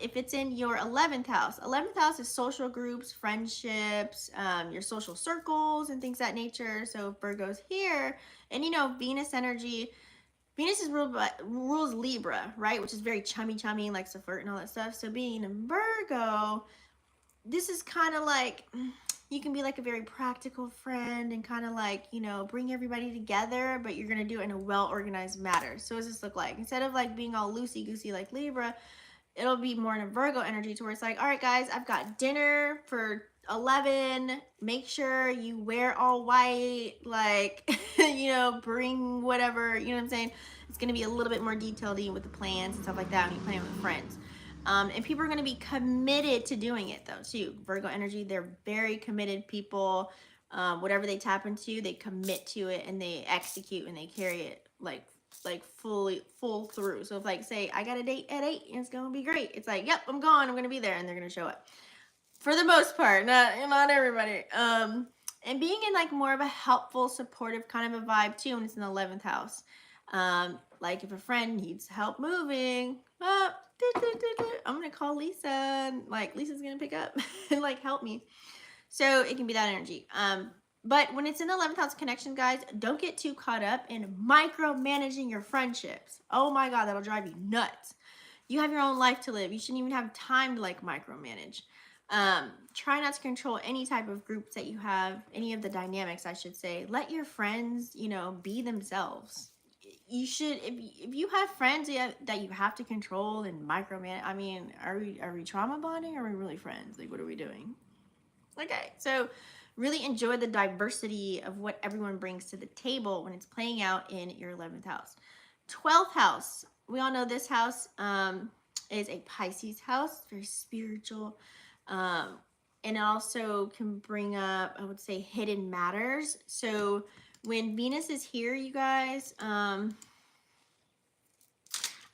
if it's in your 11th house is social groups, friendships, your social circles and things of that nature. So Virgo's here, and you know, Venus energy, Venus is rules Libra, right? Which is very chummy, likes to flirt and all that stuff. So being in Virgo, this is kind of like, you can be like a very practical friend and kind of like, you know, bring everybody together, but you're going to do it in a well-organized manner. So what does this look like? Instead of like being all loosey-goosey like Libra, it'll be more in a Virgo energy to where it's like, all right, guys, I've got dinner for 11. Make sure you wear all white, like, you know, bring whatever, you know what I'm saying? It's going to be a little bit more detailed with the plans and stuff like that when you plan with friends. And people are going to be committed to doing it, though, too. Virgo energy, they're very committed people. Whatever they tap into, they commit to it and they execute and they carry it like full through. So if, like, say I got a date at 8 and it's going to be great, it's like, yep, I'm going to be there, and they're going to show up. For the most part, not everybody. And being in like more of a helpful, supportive kind of a vibe too when it's in the 11th house. Like if a friend needs help moving, I'm gonna call Lisa, and like Lisa's gonna pick up and like help me. So it can be that energy. But when it's in the 11th house connection, guys, don't get too caught up in micromanaging your friendships. Oh my God, that'll drive you nuts. You have your own life to live. You shouldn't even have time to like micromanage. Try not to control any type of groups that you have, any of the dynamics, I should say. Let your friends, you know, be themselves. You should, if you have friends that you have to control and micromanage, I mean, are we trauma bonding, or are we really friends? Like, what are we doing? Okay, so really enjoy the diversity of what everyone brings to the table when it's playing out in your 11th house. 12th house, we all know this house is a Pisces house, very spiritual, and it also can bring up, I would say, hidden matters. So when Venus is here, you guys, I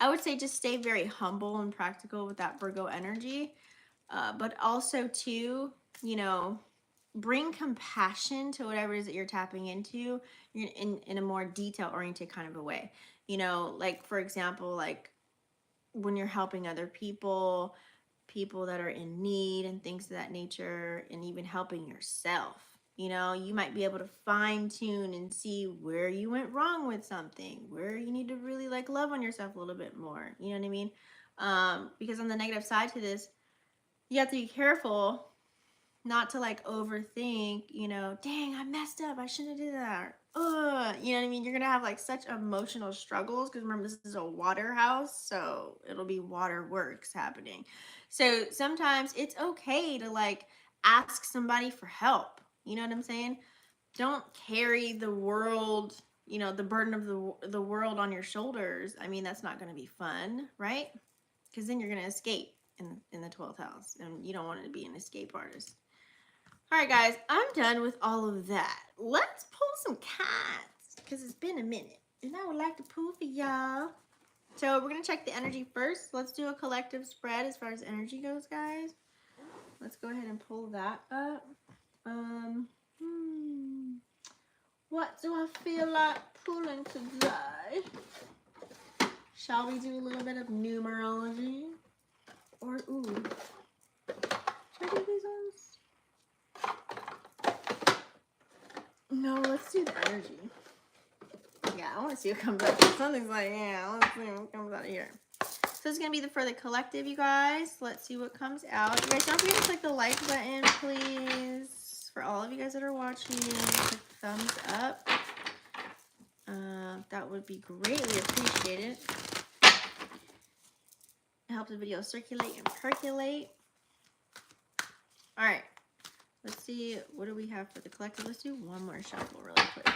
would say just stay very humble and practical with that Virgo energy, but also too, you know, bring compassion to whatever it is that you're tapping into in a more detail-oriented kind of a way. You know, like, for example, like when you're helping other people that are in need and things of that nature, and even helping yourself. You know, you might be able to fine tune and see where you went wrong with something, where you need to really like love on yourself a little bit more. You know what I mean? Because on the negative side to this, you have to be careful not to like overthink, you know, dang, I messed up, I shouldn't have did that. You know what I mean? You're gonna have like such emotional struggles, because remember, this is a water house, so it'll be water works happening. So sometimes it's okay to like ask somebody for help. You know what I'm saying? Don't carry the world, you know, the burden of the world on your shoulders. I mean, that's not gonna be fun, right? Because then you're gonna escape in the 12th house, and you don't want to be an escape artist. All right, guys, I'm done with all of that. Let's pull some cards because it's been a minute. And I would like to pull for y'all. So we're going to check the energy first. Let's do a collective spread as far as energy goes, guys. Let's go ahead and pull that up. What do I feel like pulling today? Shall we do a little bit of numerology? Or, ooh, should I do these ones? No, let's do the energy. Yeah, I want to see what comes out. Something's like, yeah, let's see what comes out of here. So it's going to be for the collective, you guys. Let's see what comes out. You guys, don't forget to click the like button, please. For all of you guys that are watching, click thumbs up. That would be greatly appreciated. It helps the video circulate and percolate. All right. Let's see. What do we have for the collective? Let's do one more shuffle really quick.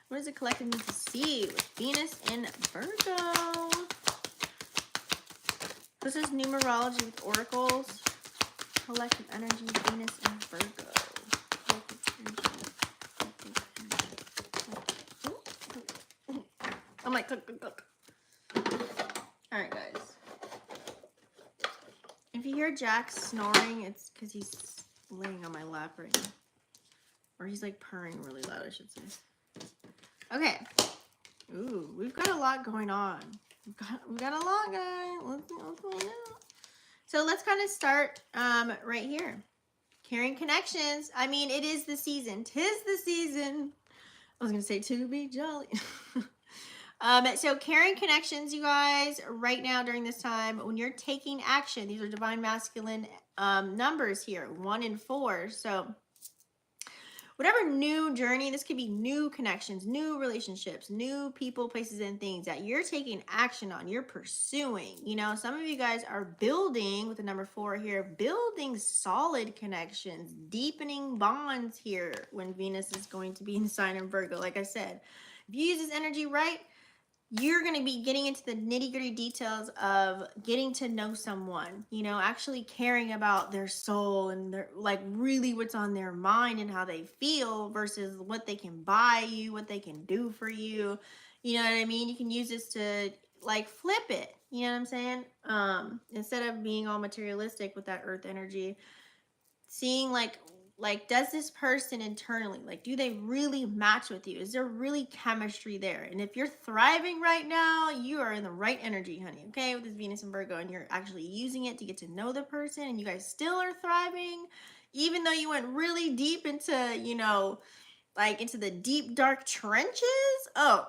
What does the collective need to see with Venus in Virgo? This is numerology with oracles. Collective energy, Venus in Virgo. I'm like, cook. All right, guys. If you hear Jack snoring, it's because he's laying on my lap right now. Or he's like purring really loud, I should say. Okay. Ooh, we've got a lot going on. We've got a lot, guys. Let's find out. So let's kind of start right here. Carrying connections. I mean, it is the season. 'Tis the season. I was going to say to be jolly. So carrying connections, you guys, right now during this time, when you're taking action, these are divine masculine numbers here, 1 and 4. So whatever new journey, this could be new connections, new relationships, new people, places, and things that you're taking action on, you're pursuing. You know, some of you guys are building, with the number 4 here, building solid connections, deepening bonds here when Venus is going to be in the sign of Virgo. Like I said, if you use this energy right, you're going to be getting into the nitty-gritty details of getting to know someone, you know, actually caring about their soul and their, like, really what's on their mind and how they feel versus what they can buy you, what they can do for you. You know what I mean? You can use this to, like, flip it. You know what I'm saying? Instead of being all materialistic with that earth energy, seeing like does this person internally, like, do they really match with you? Is there really chemistry there? And if you're thriving right now, you are in the right energy, honey, okay, with this Venus and Virgo, and you're actually using it to get to know the person, and you guys still are thriving, even though you went really deep into, you know, like into the deep dark trenches. Oh,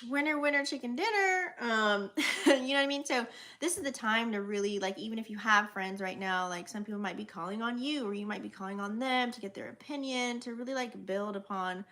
winner chicken dinner. You know what I mean? So this is the time to really, like, even if you have friends right now, like, some people might be calling on you, or you might be calling on them to get their opinion, to really, like, build upon,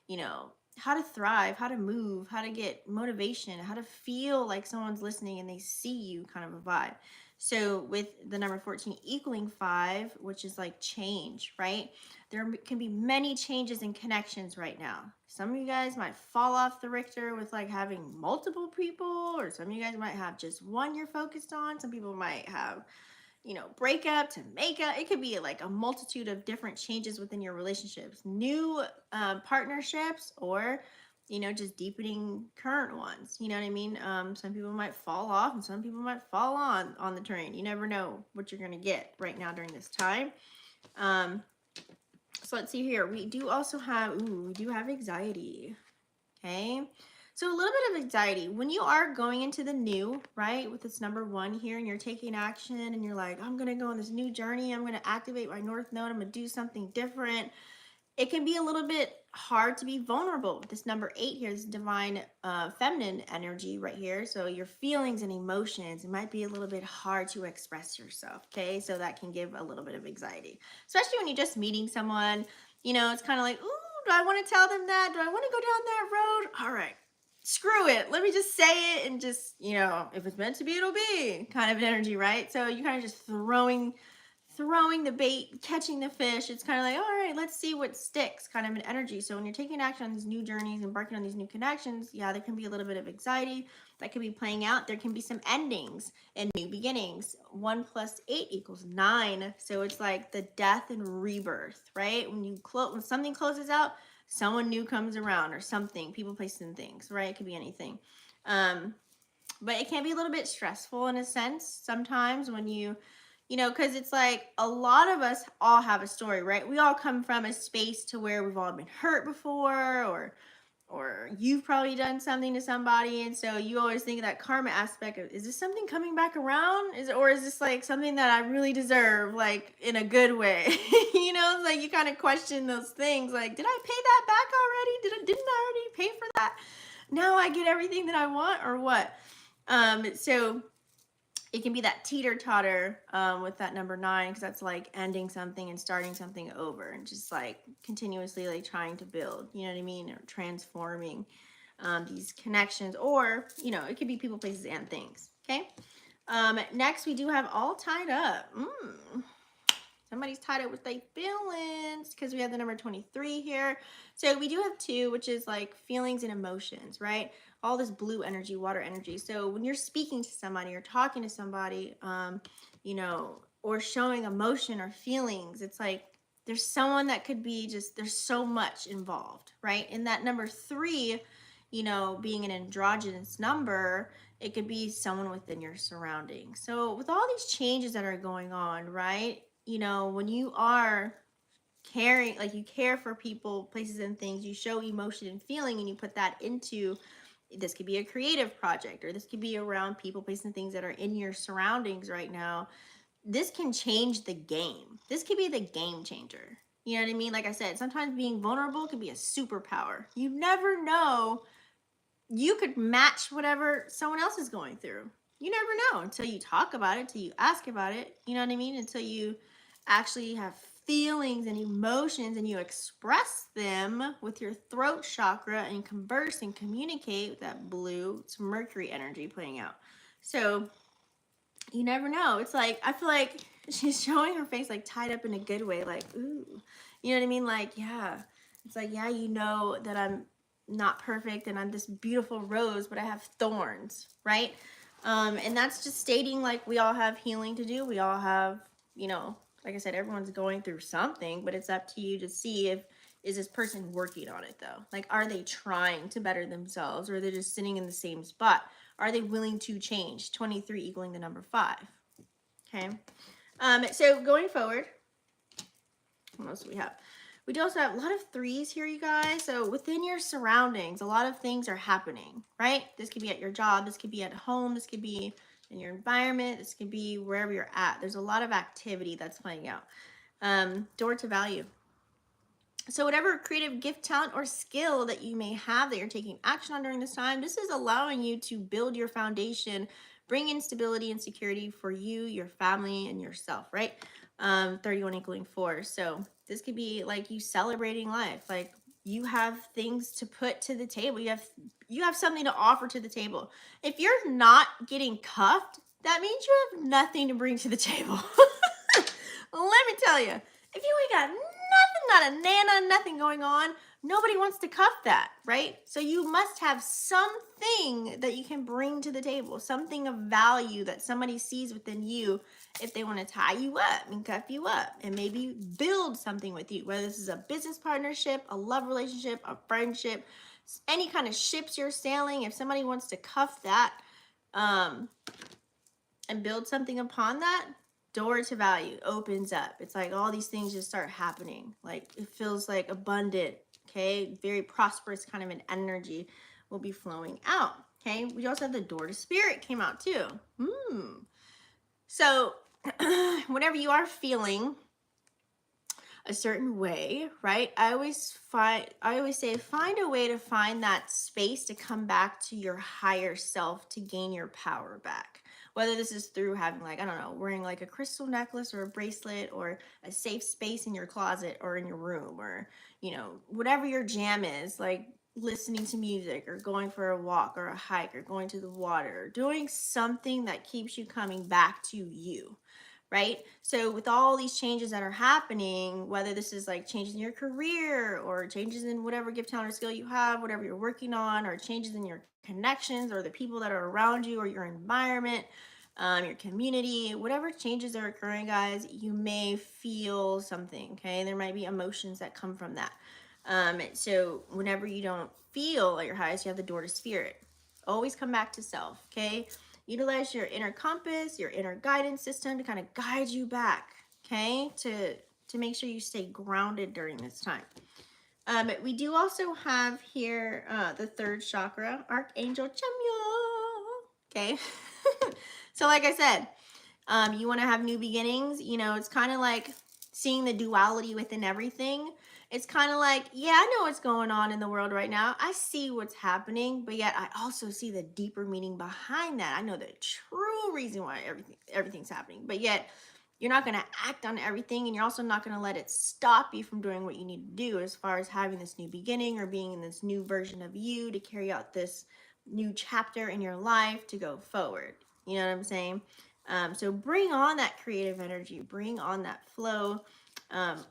you know, how to thrive, how to move, how to get motivation, how to feel like someone's listening and they see you, kind of a vibe. So with the number 14 equaling 5, which is like change, right? There can be many changes and connections right now. Some of you guys might fall off the Richter with, like, having multiple people, or some of you guys might have just one you're focused on. Some people might have, you know, breakup to makeup. It could be like a multitude of different changes within your relationships, new partnerships, or, you know, just deepening current ones. You know what I mean? Some people might fall off and some people might fall on the train. You never know what you're going to get right now during this time. So let's see here. We do also have, we do have anxiety. Okay. So a little bit of anxiety when you are going into the new, right? With this number 1 here, and you're taking action and you're like, I'm going to go on this new journey. I'm going to activate my North Node. I'm going to do something different. It can be a little bit hard to be vulnerable with this number 8 here, this divine feminine energy right here. So your feelings and emotions, it might be a little bit hard to express yourself, okay? So that can give a little bit of anxiety, especially when you're just meeting someone. You know, it's kind of like, ooh, do I want to tell them that? Do I want to go down that road? All right, screw it. Let me just say it, and just, you know, if it's meant to be, it'll be, kind of an energy, right? So you kind of just throwing the bait, catching the fish. It's kind of like, all right, let's see what sticks, kind of an energy. So when you're taking action on these new journeys, embarking on these new connections, yeah, there can be a little bit of anxiety. that could be playing out. There can be some endings and new beginnings. 1 + 8 = 9. So it's like the death and rebirth, right? When something closes out, someone new comes around, or something, people, places, and things, right? It could be anything. But it can be a little bit stressful in a sense sometimes when because it's like a lot of us all have a story, right? We all come from a space to where we've all been hurt before, or you've probably done something to somebody, and so you always think of that karma aspect of, is this something coming back around, or is this like something that I really deserve, like in a good way? It's like you kind of question those things, like, did I pay that back already? Didn't I already pay for that? Now I get everything that I want, or what? So it can be that teeter-totter with that number 9, because that's like ending something and starting something over, and just like continuously like trying to build, you know what I mean, or transforming these connections, or it could be people, places, and things. Okay. Next, we do have all tied up. Somebody's tied up with their feelings, because we have the number 23 here. So we do have 2, which is like feelings and emotions, right? All this blue energy, water energy. So when you're speaking to somebody or talking to somebody, or showing emotion or feelings, it's like there's someone that could be there's so much involved, right? In that number 3, being an androgynous number, it could be someone within your surroundings. So with all these changes that are going on, right? When you are caring, like you care for people, places, and things, you show emotion and feeling, and you put that into, this could be a creative project, or this could be around people, places, and things that are in your surroundings right now. This can change the game. This could be the game changer. You know what I mean? Like I said, sometimes being vulnerable can be a superpower. You never know. You could match whatever someone else is going through. You never know until you talk about it, until you ask about it. You know what I mean? Until you actually have feelings and emotions, and you express them with your throat chakra, and converse and communicate with that blue. It's Mercury energy playing out. So you never know. It's like, I feel like she's showing her face like tied up in a good way, like, ooh, you know what I mean? Like, yeah, it's like, yeah, that I'm not perfect and I'm this beautiful rose, but I have thorns, right? And that's just stating like we all have healing to do. We all have, like I said, everyone's going through something, but it's up to you to see is this person working on it though? Like, are they trying to better themselves, or are they just sitting in the same spot? Are they willing to change? 23 equaling the number 5. Okay. So going forward, what else do we have? We do also have a lot of 3s here, you guys. So within your surroundings, a lot of things are happening, right? This could be at your job. This could be at home. This could be in your environment. This could be wherever you're at. There's a lot of activity that's playing out. Door to value. So whatever creative gift, talent, or skill that you may have that you're taking action on during this time, this is allowing you to build your foundation, bring in stability and security for you, your family, and yourself, right? 31 equaling 4. So this could be like you celebrating life. Like you have things to put to the table. You have something to offer to the table. If you're not getting cuffed, that means you have nothing to bring to the table. Let me tell you, if you ain't got nothing, not a nana, nothing going on, nobody wants to cuff that, right? So you must have something that you can bring to the table, something of value that somebody sees within you if they want to tie you up and cuff you up and maybe build something with you, whether this is a business partnership, a love relationship, a friendship, any kind of ships you're sailing. If somebody wants to cuff that and build something upon that, door to value opens up. It's like all these things just start happening. Like it feels like abundant, okay? Very prosperous kind of an energy will be flowing out, okay? We also have the door to spirit came out too. So whenever you are feeling a certain way, right? I always say find a way to find that space to come back to your higher self, to gain your power back. Whether this is through having, like, I don't know, wearing like a crystal necklace or a bracelet, or a safe space in your closet or in your room, or, whatever your jam is, like listening to music or going for a walk or a hike or going to the water, or doing something that keeps you coming back to you, right? So with all these changes that are happening, whether this is like changes in your career or changes in whatever gift, talent, or skill you have, whatever you're working on, or changes in your connections or the people that are around you or your environment, your community, whatever changes are occurring, guys, you may feel something, okay? There might be emotions that come from that. So whenever you don't feel at your highest, you have the door to spirit. Always come back to self, okay? Utilize your inner compass, your inner guidance system to kind of guide you back, okay? To make sure you stay grounded during this time. We do also have here the third chakra, Archangel Chamuel, okay? So like I said, you want to have new beginnings. You know, it's kind of like seeing the duality within everything. It's kind of like, yeah, I know what's going on in the world right now. I see what's happening, but yet I also see the deeper meaning behind that. I know the true reason why everything's happening, but yet you're not going to act on everything, and you're also not going to let it stop you from doing what you need to do as far as having this new beginning or being in this new version of you to carry out this new chapter in your life to go forward. You know what I'm saying? So bring on that creative energy, bring on that flow.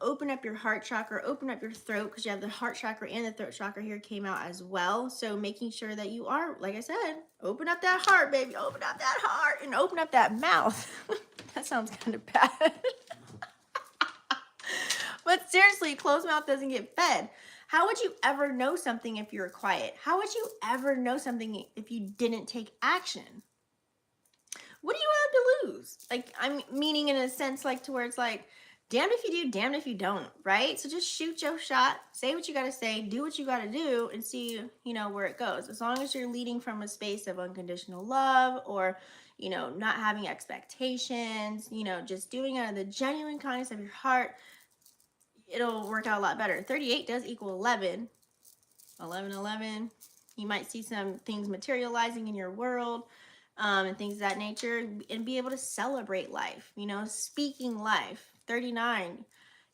Open up your heart chakra, open up your throat, because you have the heart chakra and the throat chakra here came out as well. So making sure that you are, like I said, open up that heart, baby, open up that heart and open up that mouth. That sounds kind of bad. But seriously, closed mouth doesn't get fed. How would you ever know something if you were quiet? How would you ever know something if you didn't take action? What do you have to lose? Like, I'm meaning in a sense like to where it's like, damned if you do, damned if you don't, right? So just shoot your shot, say what you got to say, do what you got to do, and see, you know, where it goes. As long as you're leading from a space of unconditional love, or, you know, not having expectations, you know, just doing it out of the genuine kindness of your heart, it'll work out a lot better. 38 does equal 11. 11, 11. You might see some things materializing in your world, and things of that nature, and be able to celebrate life, you know, speaking life. 39,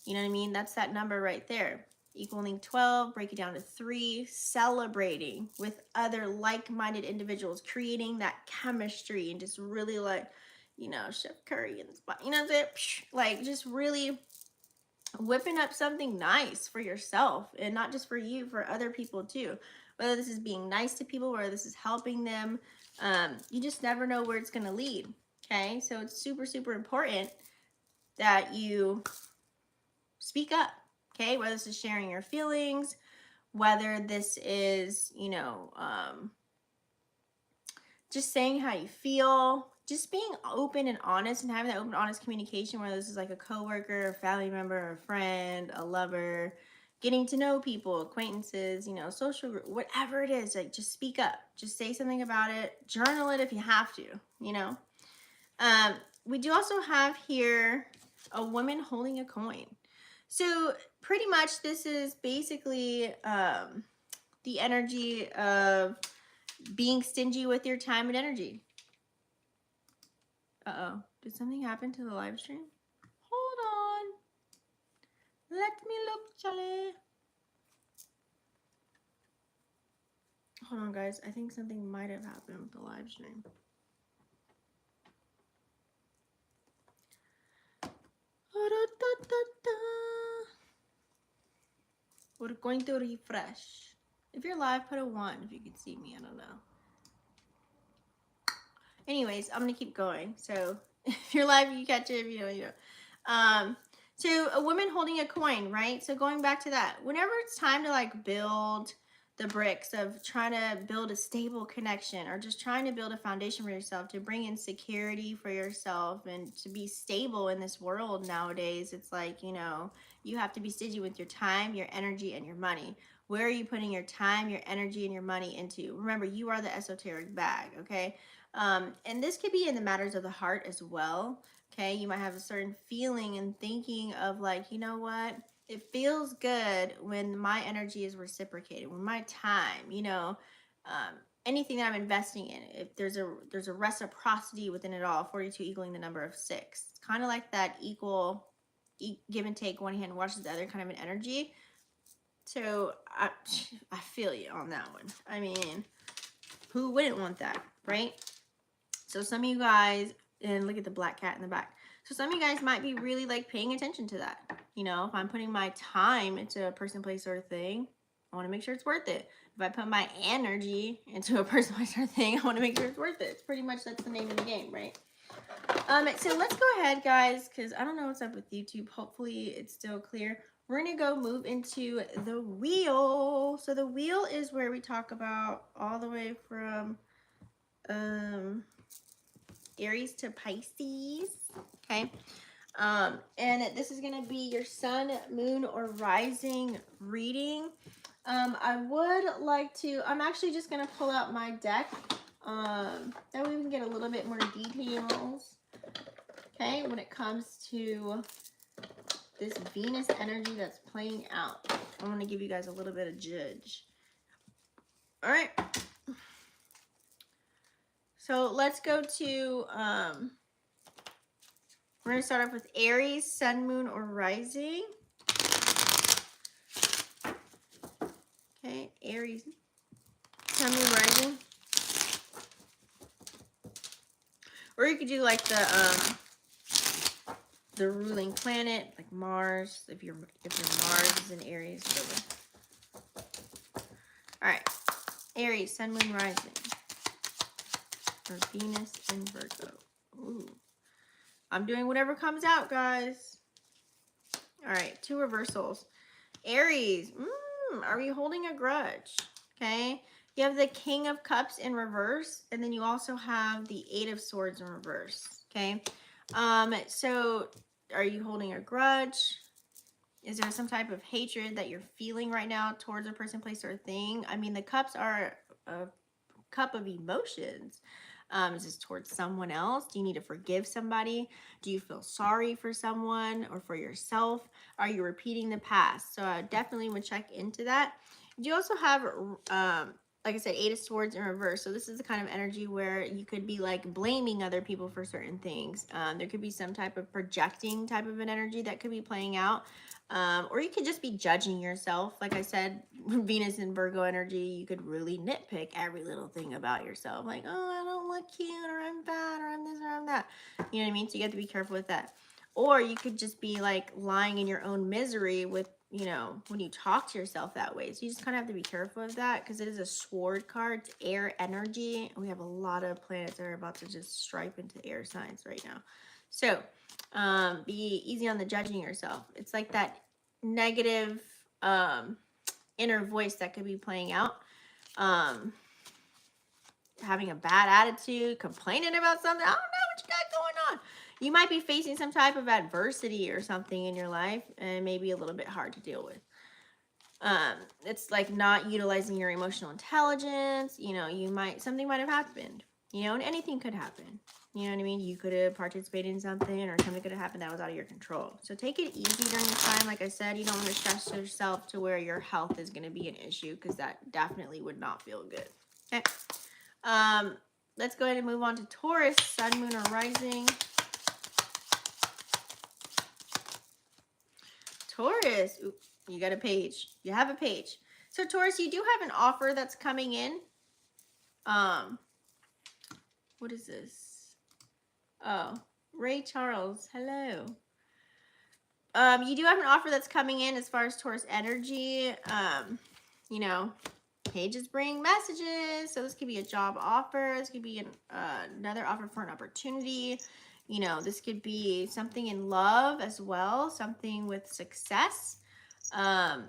you know what I mean? That's that number right there. Equaling 12, break it down to 3, celebrating with other like-minded individuals, creating that chemistry, and just really like, you know, Chef Curry in the spot, you know what I'm saying? Like, just really whipping up something nice for yourself, and not just for you, for other people too. Whether this is being nice to people, whether this is helping them, you just never know where it's going to lead. Okay, so it's super, super important that you speak up. Okay, whether this is sharing your feelings, whether this is, you know, just saying how you feel, just being open and honest, and having that open, honest communication, whether this is like a coworker, a family member, a friend, a lover, getting to know people, acquaintances, you know, social group, whatever it is, like, just speak up, just say something about it, journal it if you have to, you know. We do also have here a woman holding a coin. So pretty much this is basically the energy of being stingy with your time and energy. Uh-oh. Did something happen to the live stream? Hold on. Let me look, Charlie. Hold on, guys. I think something might have happened with the live stream. We're going to refresh. If you're live, put a 1 if you can see me. I don't know. Anyways, I'm going to keep going. So if you're live, you catch it. If you know, you know. So a woman holding a coin, right? So going back to that, whenever it's time to like build the bricks of trying to build a stable connection, or just trying to build a foundation for yourself, to bring in security for yourself and to be stable in this world nowadays, it's like, you know, you have to be stingy with your time, your energy, and your money. Where are you putting your time, your energy, and your money into? Remember, you are the esoteric bag, okay? And this could be in the matters of the heart as well. Okay, you might have a certain feeling and thinking of like, you know what? It feels good when my energy is reciprocated, when my time, you know, anything that I'm investing in, if there's a reciprocity within it all. 42 equaling the number of 6. It's kind of like that equal give and take, one hand washes the other kind of an energy. So I feel you on that one. I mean, who wouldn't want that, right? So some of you guys, and look at the black cat in the back. So some of you guys might be really like paying attention to that. You know, if I'm putting my time into a person, place, or thing, I want to make sure it's worth it. If I put my energy into a person, place, or thing, I want to make sure it's worth it. It's pretty much, that's the name of the game, right? So let's go ahead, guys, because I don't know what's up with YouTube. Hopefully it's still clear. We're going to go move into the wheel. So the wheel is where we talk about all the way from Aries to Pisces. Okay. And this is going to be your sun, moon, or rising reading. I would like to, I'm actually just going to pull out my deck. That way we can get a little bit more details. Okay, when it comes to this Venus energy that's playing out. I want to give you guys a little bit of judge. All right. So let's go to, we're going to start off with Aries, sun, moon, or rising. Okay, Aries, sun, moon, rising. Or you could do like the ruling planet, like Mars, if your Mars is in Aries. All right, Aries, sun, moon, rising. Or Venus and Virgo. Ooh. I'm doing whatever comes out, guys. All right, 2 reversals. Aries, are we holding a grudge? Okay, you have the King of Cups in reverse, and then you also have the 8 of Swords in reverse. Okay, so are you holding a grudge? Is there some type of hatred that you're feeling right now towards a person, place, or thing? I mean, the cups are a cup of emotions. Is this towards someone else? Do you need to forgive somebody? Do you feel sorry for someone or for yourself? Are you repeating the past? So I definitely would check into that. You also have, like I said, 8 of Swords in reverse. So this is the kind of energy where you could be like blaming other people for certain things. There could be some type of projecting type of an energy that could be playing out. Or you could just be judging yourself. Like I said, Venus and Virgo energy, you could really nitpick every little thing about yourself. Like, oh, I don't look cute, or I'm fat, or I'm this, or I'm that. You know what I mean? So you have to be careful with that. Or you could just be like lying in your own misery with, you know, when you talk to yourself that way. So you just kind of have to be careful of that because it is a sword card. It's air energy. We have a lot of planets that are about to just stripe into air signs right now. So be easy on the judging yourself. It's like that negative inner voice that could be playing out. Having a bad attitude, complaining about something. I don't know what you got going on. You might be facing some type of adversity or something in your life, and it may be a little bit hard to deal with. It's like not utilizing your emotional intelligence. You know, something might have happened, you know, and anything could happen. You know what I mean? You could have participated in something, or something could have happened that was out of your control. So take it easy during this time. Like I said, you don't want to stress yourself to where your health is going to be an issue, because that definitely would not feel good. Okay. Let's go ahead and move on to Taurus, sun, moon, or rising. Taurus, ooh, you got a page. You have a page. So Taurus, you do have an offer that's coming in. What is this? Oh, Ray Charles, hello. You do have an offer that's coming in as far as Taurus energy. You know, pages bring messages. So this could be a job offer. This could be another offer for an opportunity. You know, this could be something in love as well, something with success. You know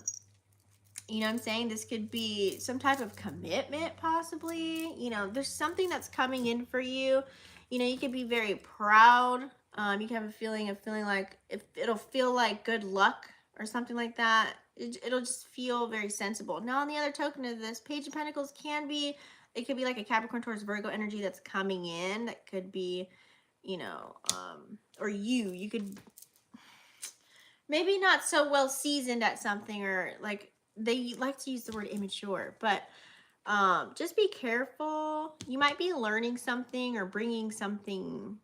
what I'm saying? This could be some type of commitment, possibly. You know, there's something that's coming in for you. You know, you could be very proud. You can have a feeling of feeling like, if it'll feel like good luck or something like that. It'll just feel very sensible. Now, on the other token of this, Page of Pentacles it could be like a Capricorn towards Virgo energy that's coming in. That could be, you know, or you could maybe not so well seasoned at something, or like, they like to use the word immature, but just be careful. You might be learning something or bringing something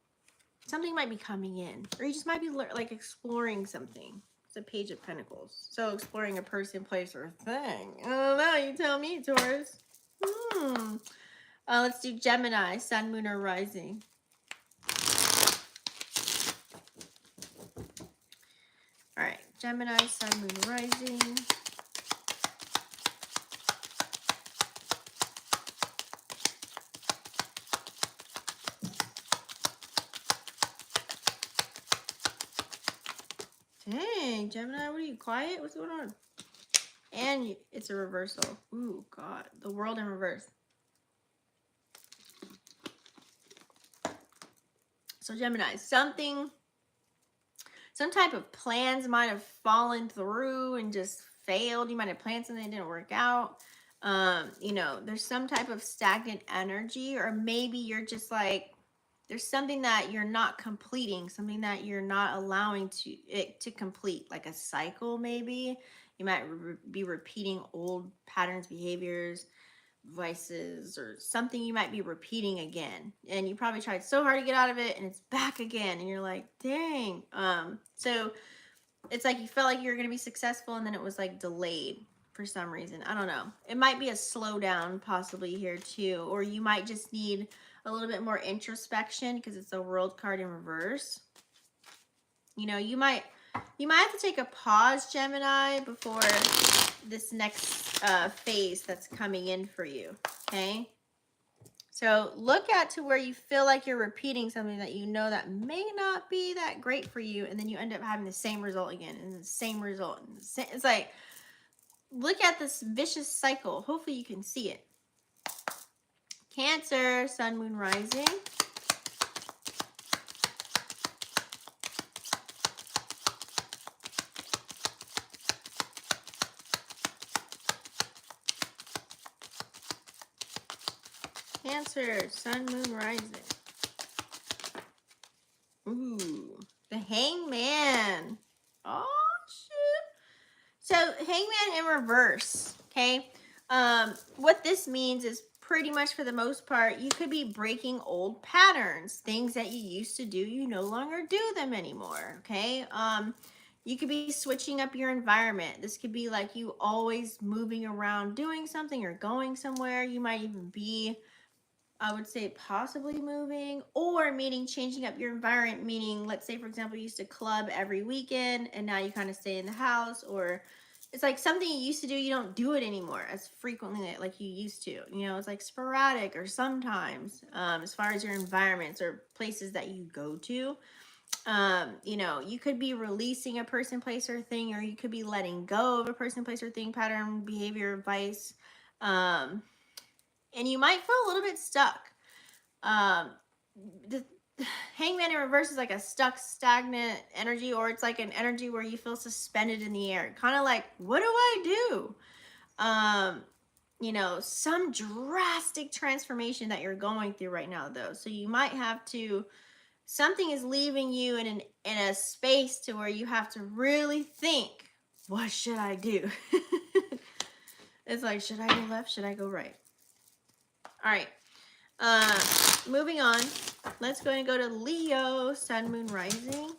might be coming in, or you just might be like exploring something. It's a Page of Pentacles. So exploring a person, place, or thing. I don't know. You tell me, Taurus. Let's do Gemini, sun, moon, or rising. Gemini, Sun, Moon, Rising. Dang, Gemini, what are you, quiet? What's going on? And it's a reversal. Ooh, God. The World in reverse. So Gemini, some type of plans might have fallen through and just failed. You might have planned something that didn't work out. You know, there's some type of stagnant energy, or maybe you're just like, there's something that you're not completing, something that you're not allowing it to complete, like a cycle maybe. You might be repeating old patterns, behaviors, vices, or something you might be repeating again. And you probably tried so hard to get out of it and it's back again. And you're like, dang. So it's like you felt like you were going to be successful and then it was like delayed for some reason. I don't know. It might be a slowdown possibly here too. Or you might just need a little bit more introspection because it's a World card in reverse. You know, you might have to take a pause, Gemini, before this next phase that's coming in for you. Okay. So look at to where you feel like you're repeating something that you know that may not be that great for you, and then you end up having the same result again and the same result. It's like, look at this vicious cycle. Hopefully you can see it. Cancer, Sun, Moon, Rising. Cancer, Sun, Moon, Rising. Ooh, the Hangman. Oh, shoot. So, Hangman in reverse, okay? What this means is pretty much for the most part, you could be breaking old patterns. Things that you used to do, you no longer do them anymore, okay? You could be switching up your environment. This could be like you always moving around doing something or going somewhere. You might even be, I would say, possibly moving, or meaning changing up your environment, meaning, let's say, for example, you used to club every weekend and now you kind of stay in the house, or it's like something you used to do, you don't do it anymore as frequently like you used to. You know, it's like sporadic or sometimes, as far as your environments or places that you go to. You know, you could be releasing a person, place, or thing, or you could be letting go of a person, place, or thing, pattern, behavior, vice. And you might feel a little bit stuck. The Hangman in reverse is like a stuck, stagnant energy, or it's like an energy where you feel suspended in the air. Kind of like, what do I do? You know, some drastic transformation that you're going through right now, though. So you might have to, something is leaving you in a space to where you have to really think, what should I do? It's like, should I go left? Should I go right? All right. Moving on. Let's go and go to Leo, Sun, Moon, Rising.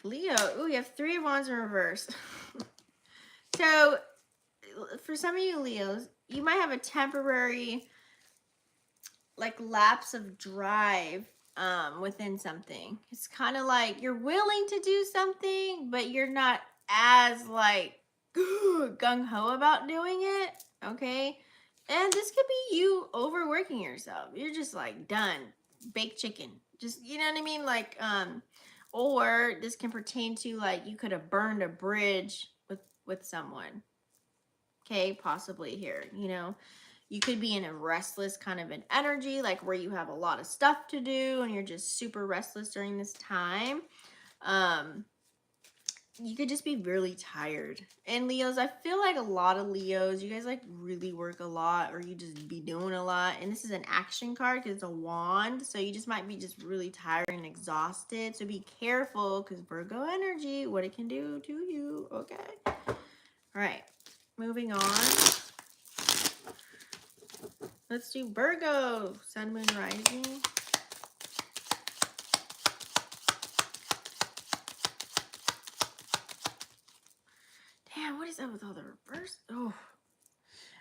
Leo. Ooh, you have 3 of Wands in reverse. So, for some of you Leos, you might have a temporary, like, lapse of drive within something. It's kind of like you're willing to do something, but you're not as, like, gung-ho about doing it, okay? And this could be you overworking yourself. You're just like done, baked chicken. Just, you know what I mean? Like, or this can pertain to like you could have burned a bridge with someone. Okay, possibly here, you know. You could be in a restless kind of an energy, like where you have a lot of stuff to do and you're just super restless during this time. You could just be really tired. And Leos, I feel like a lot of Leos, you guys like really work a lot, or you just be doing a lot. And this is an action card because it's a wand. So you just might be just really tired and exhausted. So be careful because Virgo energy, what it can do to you. Okay. All right. Moving on. Let's do Virgo, Sun, Moon, Rising. Damn, what is up with all the reverse? Oh.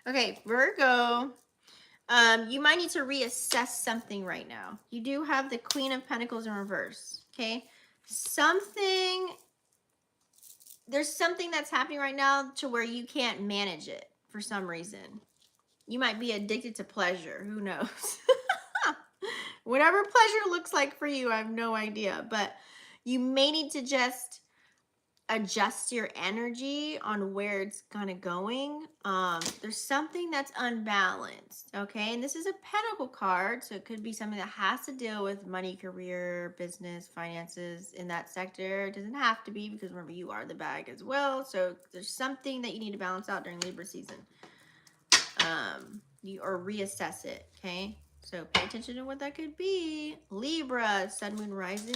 Okay, Virgo. You might need to reassess something right now. You do have the Queen of Pentacles in reverse, okay? There's something that's happening right now to where you can't manage it for some reason. You might be addicted to pleasure. Who knows? Whatever pleasure looks like for you, I have no idea. But you may need to just adjust your energy on where it's kind of going. There's something that's unbalanced, okay? And this is a pentacle card, so it could be something that has to deal with money, career, business, finances in that sector. It doesn't have to be, because remember, you are the bag as well. So there's something that you need to balance out during Libra season. Or reassess it, okay? So pay attention to what that could be. Libra, Sun, Moon, Rising.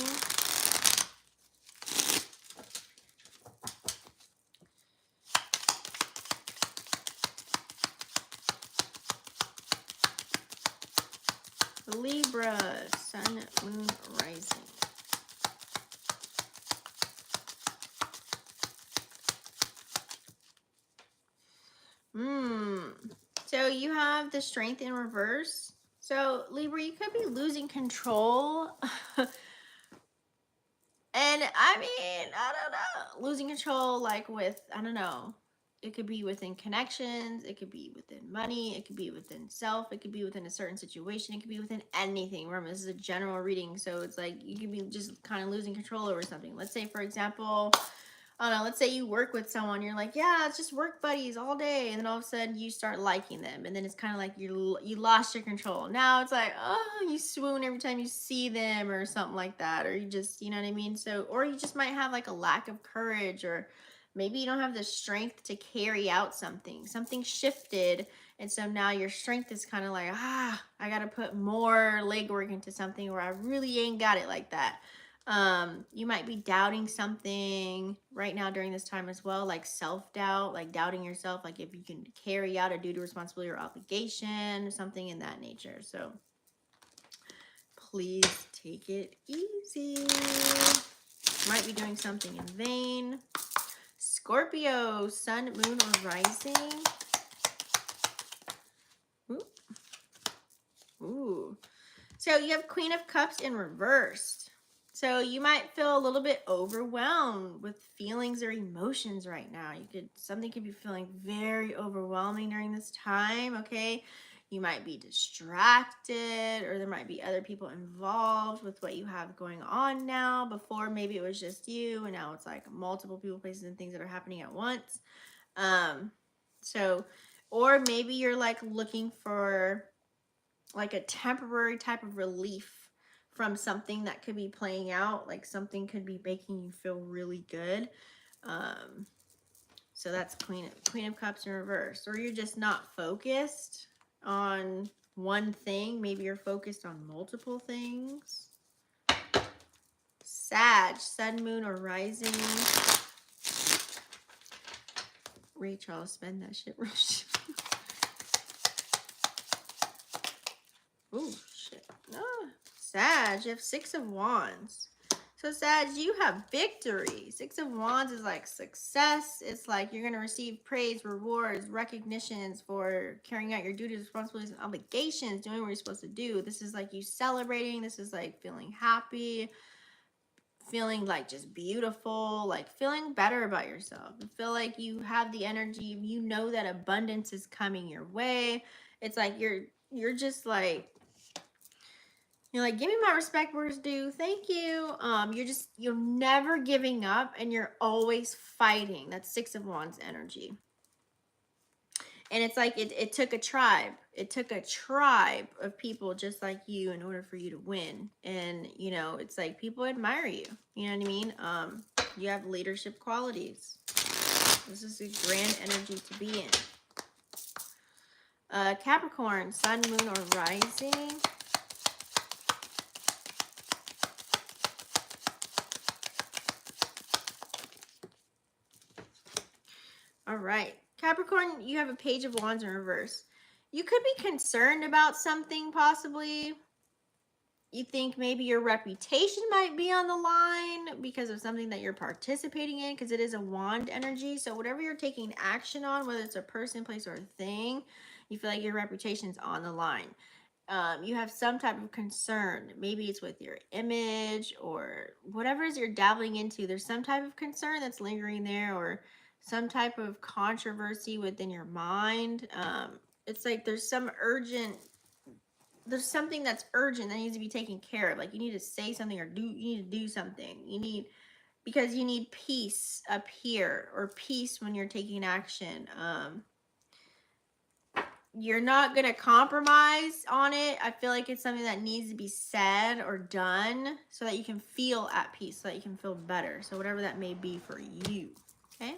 Libra, Sun, Moon, Rising. So you have the Strength in reverse. So Libra, you could be losing control. And I mean, I don't know. Losing control, like with, I don't know. It could be within connections. It could be within money. It could be within self. It could be within a certain situation. It could be within anything. Remember, this is a general reading. So it's like you could be just kind of losing control over something. Let's say, for example, I don't know, let's say you work with someone, you're like, yeah, it's just work buddies all day. And then all of a sudden you start liking them. And then it's kind of like you lost your control. Now it's like, oh, you swoon every time you see them or something like that. Or you just, you know what I mean? So, or you just might have like a lack of courage, or maybe you don't have the strength to carry out something. Something shifted. And so now your strength is kind of like, I got to put more legwork into something where I really ain't got it like that. You might be doubting something right now during this time as well, like self-doubt, like doubting yourself, like if you can carry out a duty, responsibility, or obligation, something in that nature. So please take it easy. Might be doing something in vain. Scorpio, Sun, Moon, or Rising. Ooh. So you have Queen of Cups in reversed. So you might feel a little bit overwhelmed with feelings or emotions right now. Something could be feeling very overwhelming during this time, okay? You might be distracted, or there might be other people involved with what you have going on now. Before, maybe it was just you, and now it's like multiple people, places, and things that are happening at once. Or maybe you're like looking for like a temporary type of relief from something that could be playing out, like something could be making you feel really good. So that's Queen of Cups in reverse. Or you're just not focused on one thing. Maybe you're focused on multiple things. Sag, Sun, Moon, or Rising. Ray Charles, spend that shit. Ooh, shit. Oh, Sag, you have 6 of Wands. So Sag, you have victory. 6 of Wands is like success. It's like you're going to receive praise, rewards, recognitions for carrying out your duties, responsibilities, and obligations, doing what you're supposed to do. This is like you celebrating. This is like feeling happy, feeling like just beautiful, like feeling better about yourself. You feel like you have the energy. You know that abundance is coming your way. It's like you're just like, you're like, give me my respect where it's due. Thank you. You're never giving up, and you're always fighting. That's 6 of Wands energy. And it's like it took a tribe. It took a tribe of people just like you in order for you to win. And, you know, it's like people admire you. You know what I mean? You have leadership qualities. This is a grand energy to be in. Capricorn, Sun, Moon, or Rising. All right. Capricorn, you have a Page of Wands in reverse. You could be concerned about something, possibly. You think maybe your reputation might be on the line because of something that you're participating in, because it is a wand energy. So whatever you're taking action on, whether it's a person, place, or a thing, You feel like your reputation's on the line. You have some type of concern. Maybe it's with your image or whatever it is you're dabbling into. There's some type of concern that's lingering there, or some type of controversy within your mind. It's like there's something that's urgent that needs to be taken care of. Like you need to say something, or you need to do something. Because you need peace up here, or peace when you're taking action. You're not going to compromise on it. I feel like it's something that needs to be said or done so that you can feel at peace, so that you can feel better. So whatever that may be for you. Okay.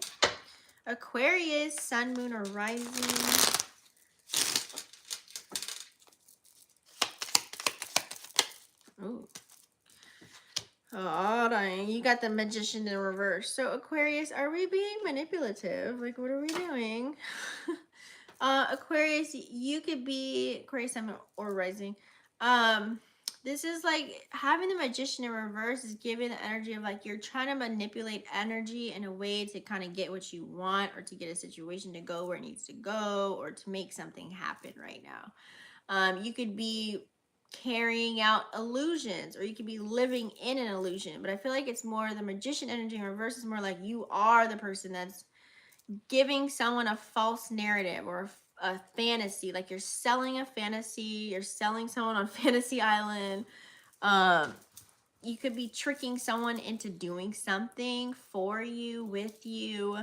Aquarius, sun, moon, or rising. Ooh. Oh, dang. You got the Magician in reverse. So Aquarius, are we being manipulative? Like, what are we doing? Aquarius, you could be Aquarius, sun, or rising. This is like having the Magician in reverse is giving the energy of like you're trying to manipulate energy in a way to kind of get what you want, or to get a situation to go where it needs to go, or to make something happen right now. You could be carrying out illusions, or you could be living in an illusion, but I feel like it's more the Magician energy in reverse is more like you are the person that's giving someone a false narrative, or a fantasy. Like you're selling a fantasy, you're selling someone on Fantasy Island. You could be tricking someone into doing something for you, with you.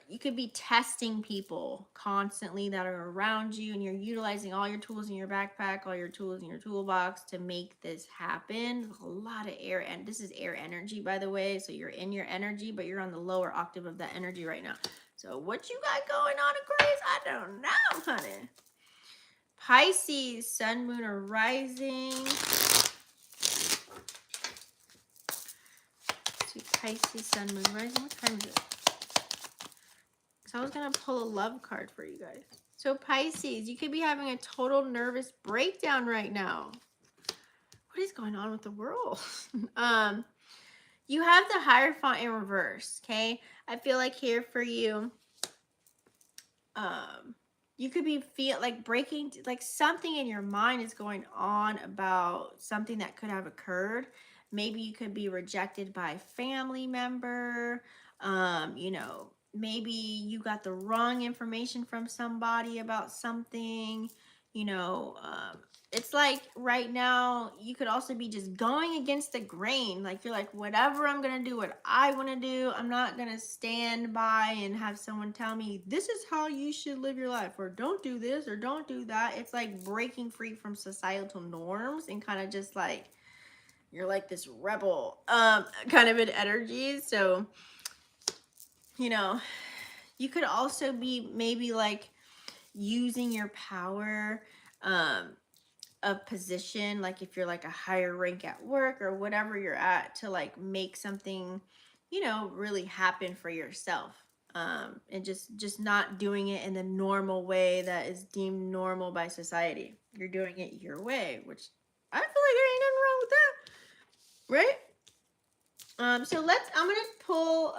You could be testing people constantly that are around you, and you're utilizing all your tools in your backpack, all your tools in your toolbox to make this happen. There's a lot of air, and this is air energy, by the way. So you're in your energy, but you're on the lower octave of that energy right now. So what you got going on, Aquarius? I don't know, honey. Pisces, sun, moon, or rising. Pisces, sun, moon, rising. What time is it? So I was going to pull a love card for you guys. So Pisces, you could be having a total nervous breakdown right now. What is going on with the world? You have the Hierophant in reverse, okay? I feel like here for you, you could be breaking, like something in your mind is going on about something that could have occurred. Maybe you could be rejected by a family member. Maybe you got the wrong information from somebody about something. It's like right now you could also be just going against the grain. Like you're like, whatever, I'm gonna do what I want to do. I'm not gonna stand by and have someone tell me this is how you should live your life, or don't do this or don't do that. It's like breaking free from societal norms, and kind of just like you're like this rebel kind of an energy. So you could also be maybe like using your power of position, like if you're like a higher rank at work or whatever you're at, to like make something really happen for yourself, and just not doing it in the normal way that is deemed normal by society. You're doing it your way, which I feel like there ain't nothing wrong with that, right? So I'm gonna pull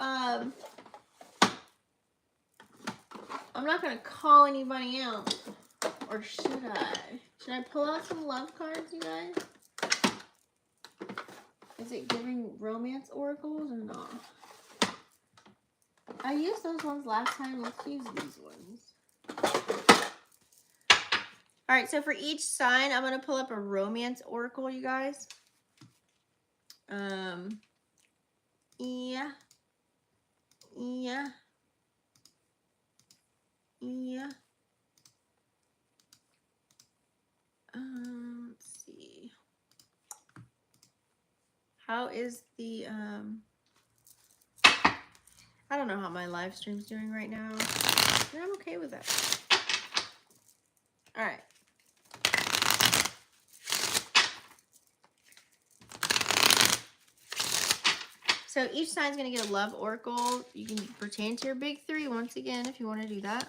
I'm not gonna call anybody out, or should I? Should I pull out some love cards, you guys? Is it giving romance oracles or not? I used those ones last time. Let's use these ones. All right, so for each sign, I'm gonna pull up a romance oracle, you guys. Yeah. Let's see. How is the I don't know how my live stream's doing right now, but I'm okay with that. All right. So each sign's going to get a love oracle. You can pertain to your big three once again if you want to do that.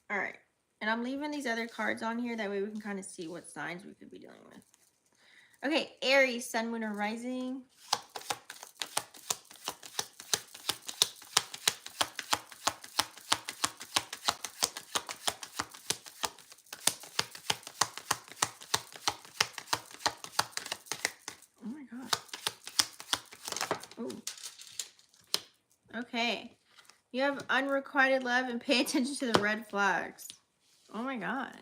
All right. And I'm leaving these other cards on here. That way we can kind of see what signs we could be dealing with. Okay, Aries, sun, moon, or rising. Oh my God. Ooh. Okay. You have unrequited love and pay attention to the red flags. Oh my God.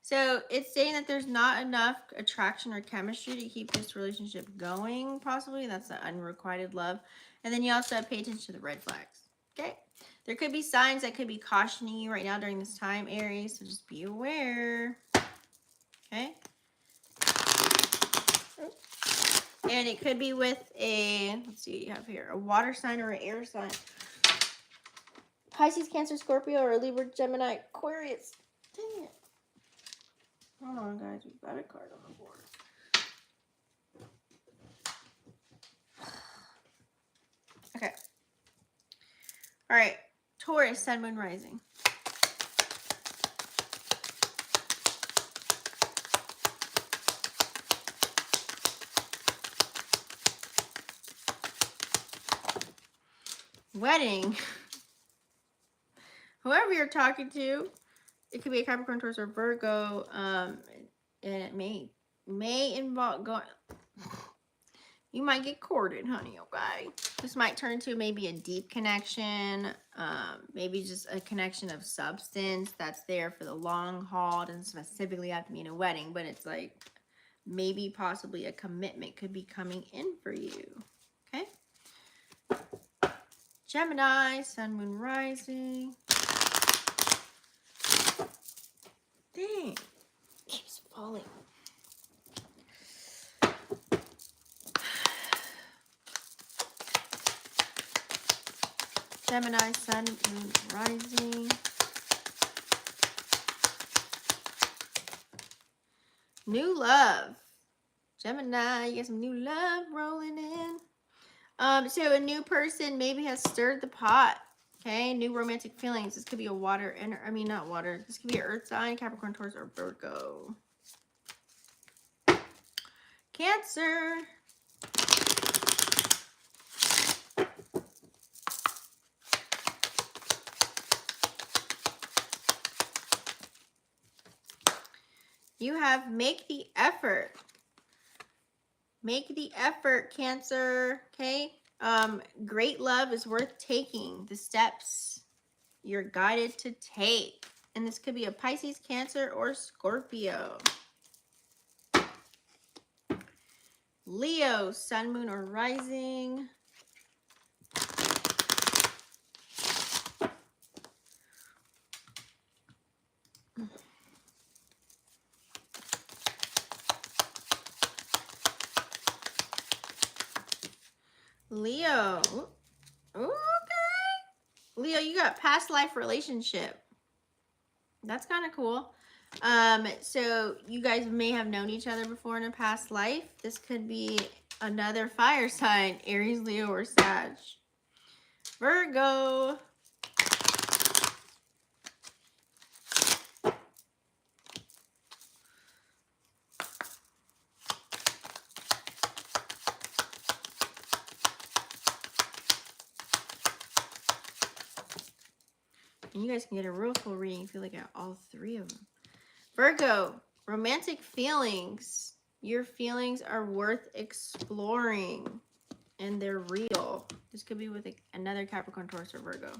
So it's saying that there's not enough attraction or chemistry to keep this relationship going, possibly. That's the unrequited love. And then you also have to pay attention to the red flags. Okay. There could be signs that could be cautioning you right now during this time, Aries. So just be aware. Okay. And it could be with a, let's see what you have here, a water sign or an air sign. Pisces, Cancer, Scorpio, or Libra, Gemini, Aquarius. Dang it. Hold on, guys. We've got a card on the board. Okay. All right. Taurus, sun, moon, rising. Wedding. Whoever you're talking to, it could be a Capricorn, Taurus, or Virgo. And it may involve going. You might get courted, honey, okay? This might turn to maybe a deep connection, maybe just a connection of substance that's there for the long haul. It doesn't specifically have to mean a wedding, but it's like maybe possibly a commitment could be coming in for you, okay? Gemini, sun, moon, rising. Dang, keeps falling. Gemini, sun, moon, rising. New love. Gemini, you got some new love rolling in. So a new person maybe has stirred the pot. Okay, new romantic feelings. This could be a water, not water. This could be an earth sign, Capricorn, Taurus, or Virgo. Cancer. You have make the effort. Make the effort, Cancer. Okay. Great love is worth taking. The steps you're guided to take. And this could be a Pisces, Cancer, or Scorpio. Leo, sun, moon, or rising. Leo. Ooh, okay. Leo, you got past life relationship. That's kind of cool. So you guys may have known each other before in a past life. This could be another fire sign, Aries, Leo, or Sag. Virgo. And you guys can get a real full reading if you look at all three of them. Virgo, romantic feelings. Your feelings are worth exploring. And they're real. This could be with another Capricorn, Taurus, or Virgo.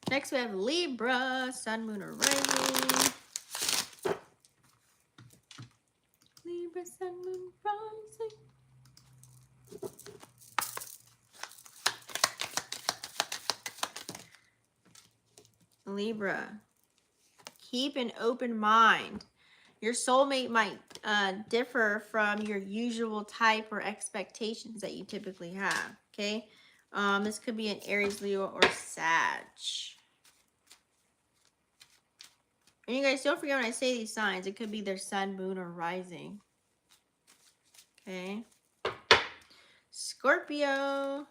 Next we have Libra, sun, moon, or rising. Libra, sun, moon, rising. Libra, keep an open mind. Your soulmate might differ from your usual type or expectations that you typically have, okay? This could be an Aries, Leo, or Sag. And you guys, don't forget when I say these signs, it could be their sun, moon, or rising. Okay? Scorpio.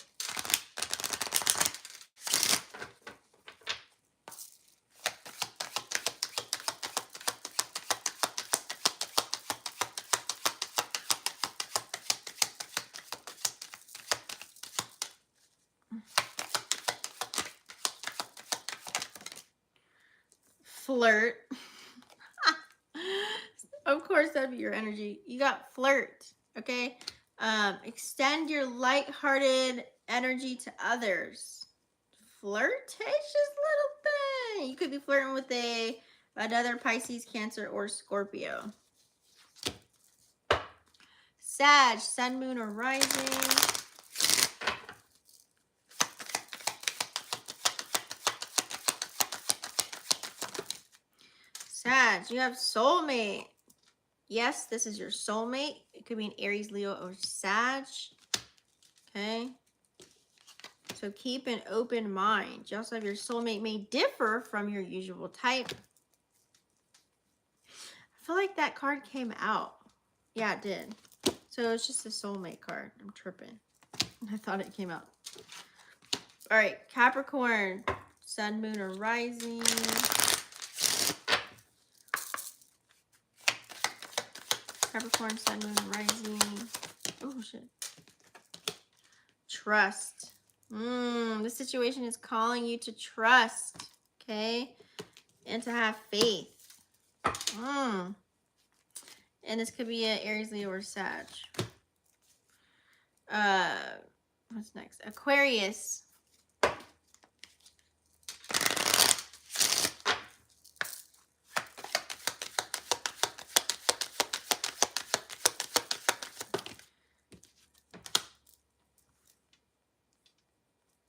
flirt. Of course, that'd be your energy. You got flirt, okay? Extend your light-hearted energy to others. Flirtatious little thing. You could be flirting with another Pisces, Cancer, or Scorpio. Sag, sun, moon, or rising. Sag, you have soulmate. Yes, this is your soulmate. It could be an Aries, Leo, or Sag. Okay. So keep an open mind. You also have your soulmate may differ from your usual type. I feel like that card came out. Yeah, it did. So it's just a soulmate card. I'm tripping. I thought it came out. All right, Capricorn, sun, moon, or rising. Capricorn, sun, moon, rising. Oh, shit. Trust. This situation is calling you to trust, okay? And to have faith. And this could be an Aries, Leo, or Sag. What's next? Aquarius.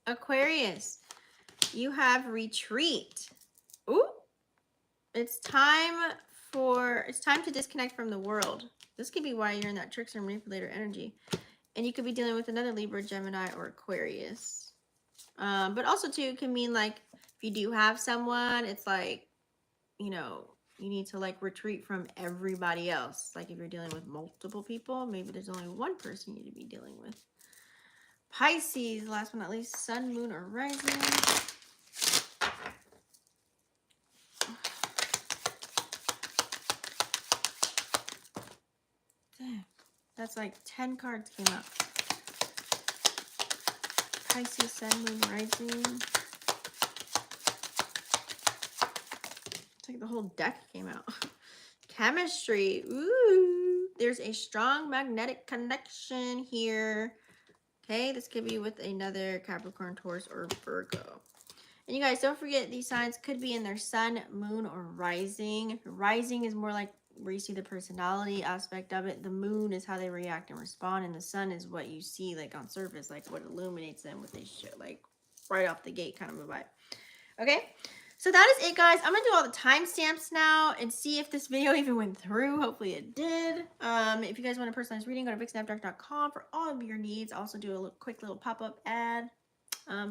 Aquarius, you have retreat. Ooh, it's time to disconnect from the world. This could be why you're in that trickster manipulator energy. And you could be dealing with another Libra, Gemini, or Aquarius. But also too, it can mean like if you do have someone, it's like, you know, you need to like retreat from everybody else. Like if you're dealing with multiple people, maybe there's only one person you need to be dealing with. Pisces, last but not least, sun, moon, or rising. Damn, that's like 10 cards came out. Pisces, sun, moon, rising. It's like the whole deck came out. Chemistry. Ooh, there's a strong magnetic connection here. Okay, this could be with another Capricorn, Taurus, or Virgo. And you guys, don't forget these signs could be in their sun, moon, or rising. Rising is more like where you see the personality aspect of it. The moon is how they react and respond, and the sun is what you see like on surface, like what illuminates them, what they show, like right off the gate kind of a vibe. Okay, so that is it, guys. I'm gonna do all the timestamps now and see if this video even went through. Hopefully it did. If you guys want a personalized reading, go to vicsnapdark.com for all of your needs. I'll also do a quick little pop-up ad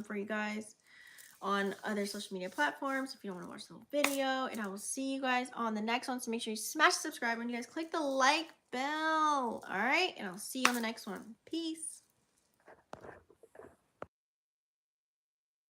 for you guys on other social media platforms if you don't want to watch the whole video. And I will see you guys on the next one. So make sure you smash the subscribe and you guys click the like bell. All right, and I'll see you on the next one. Peace.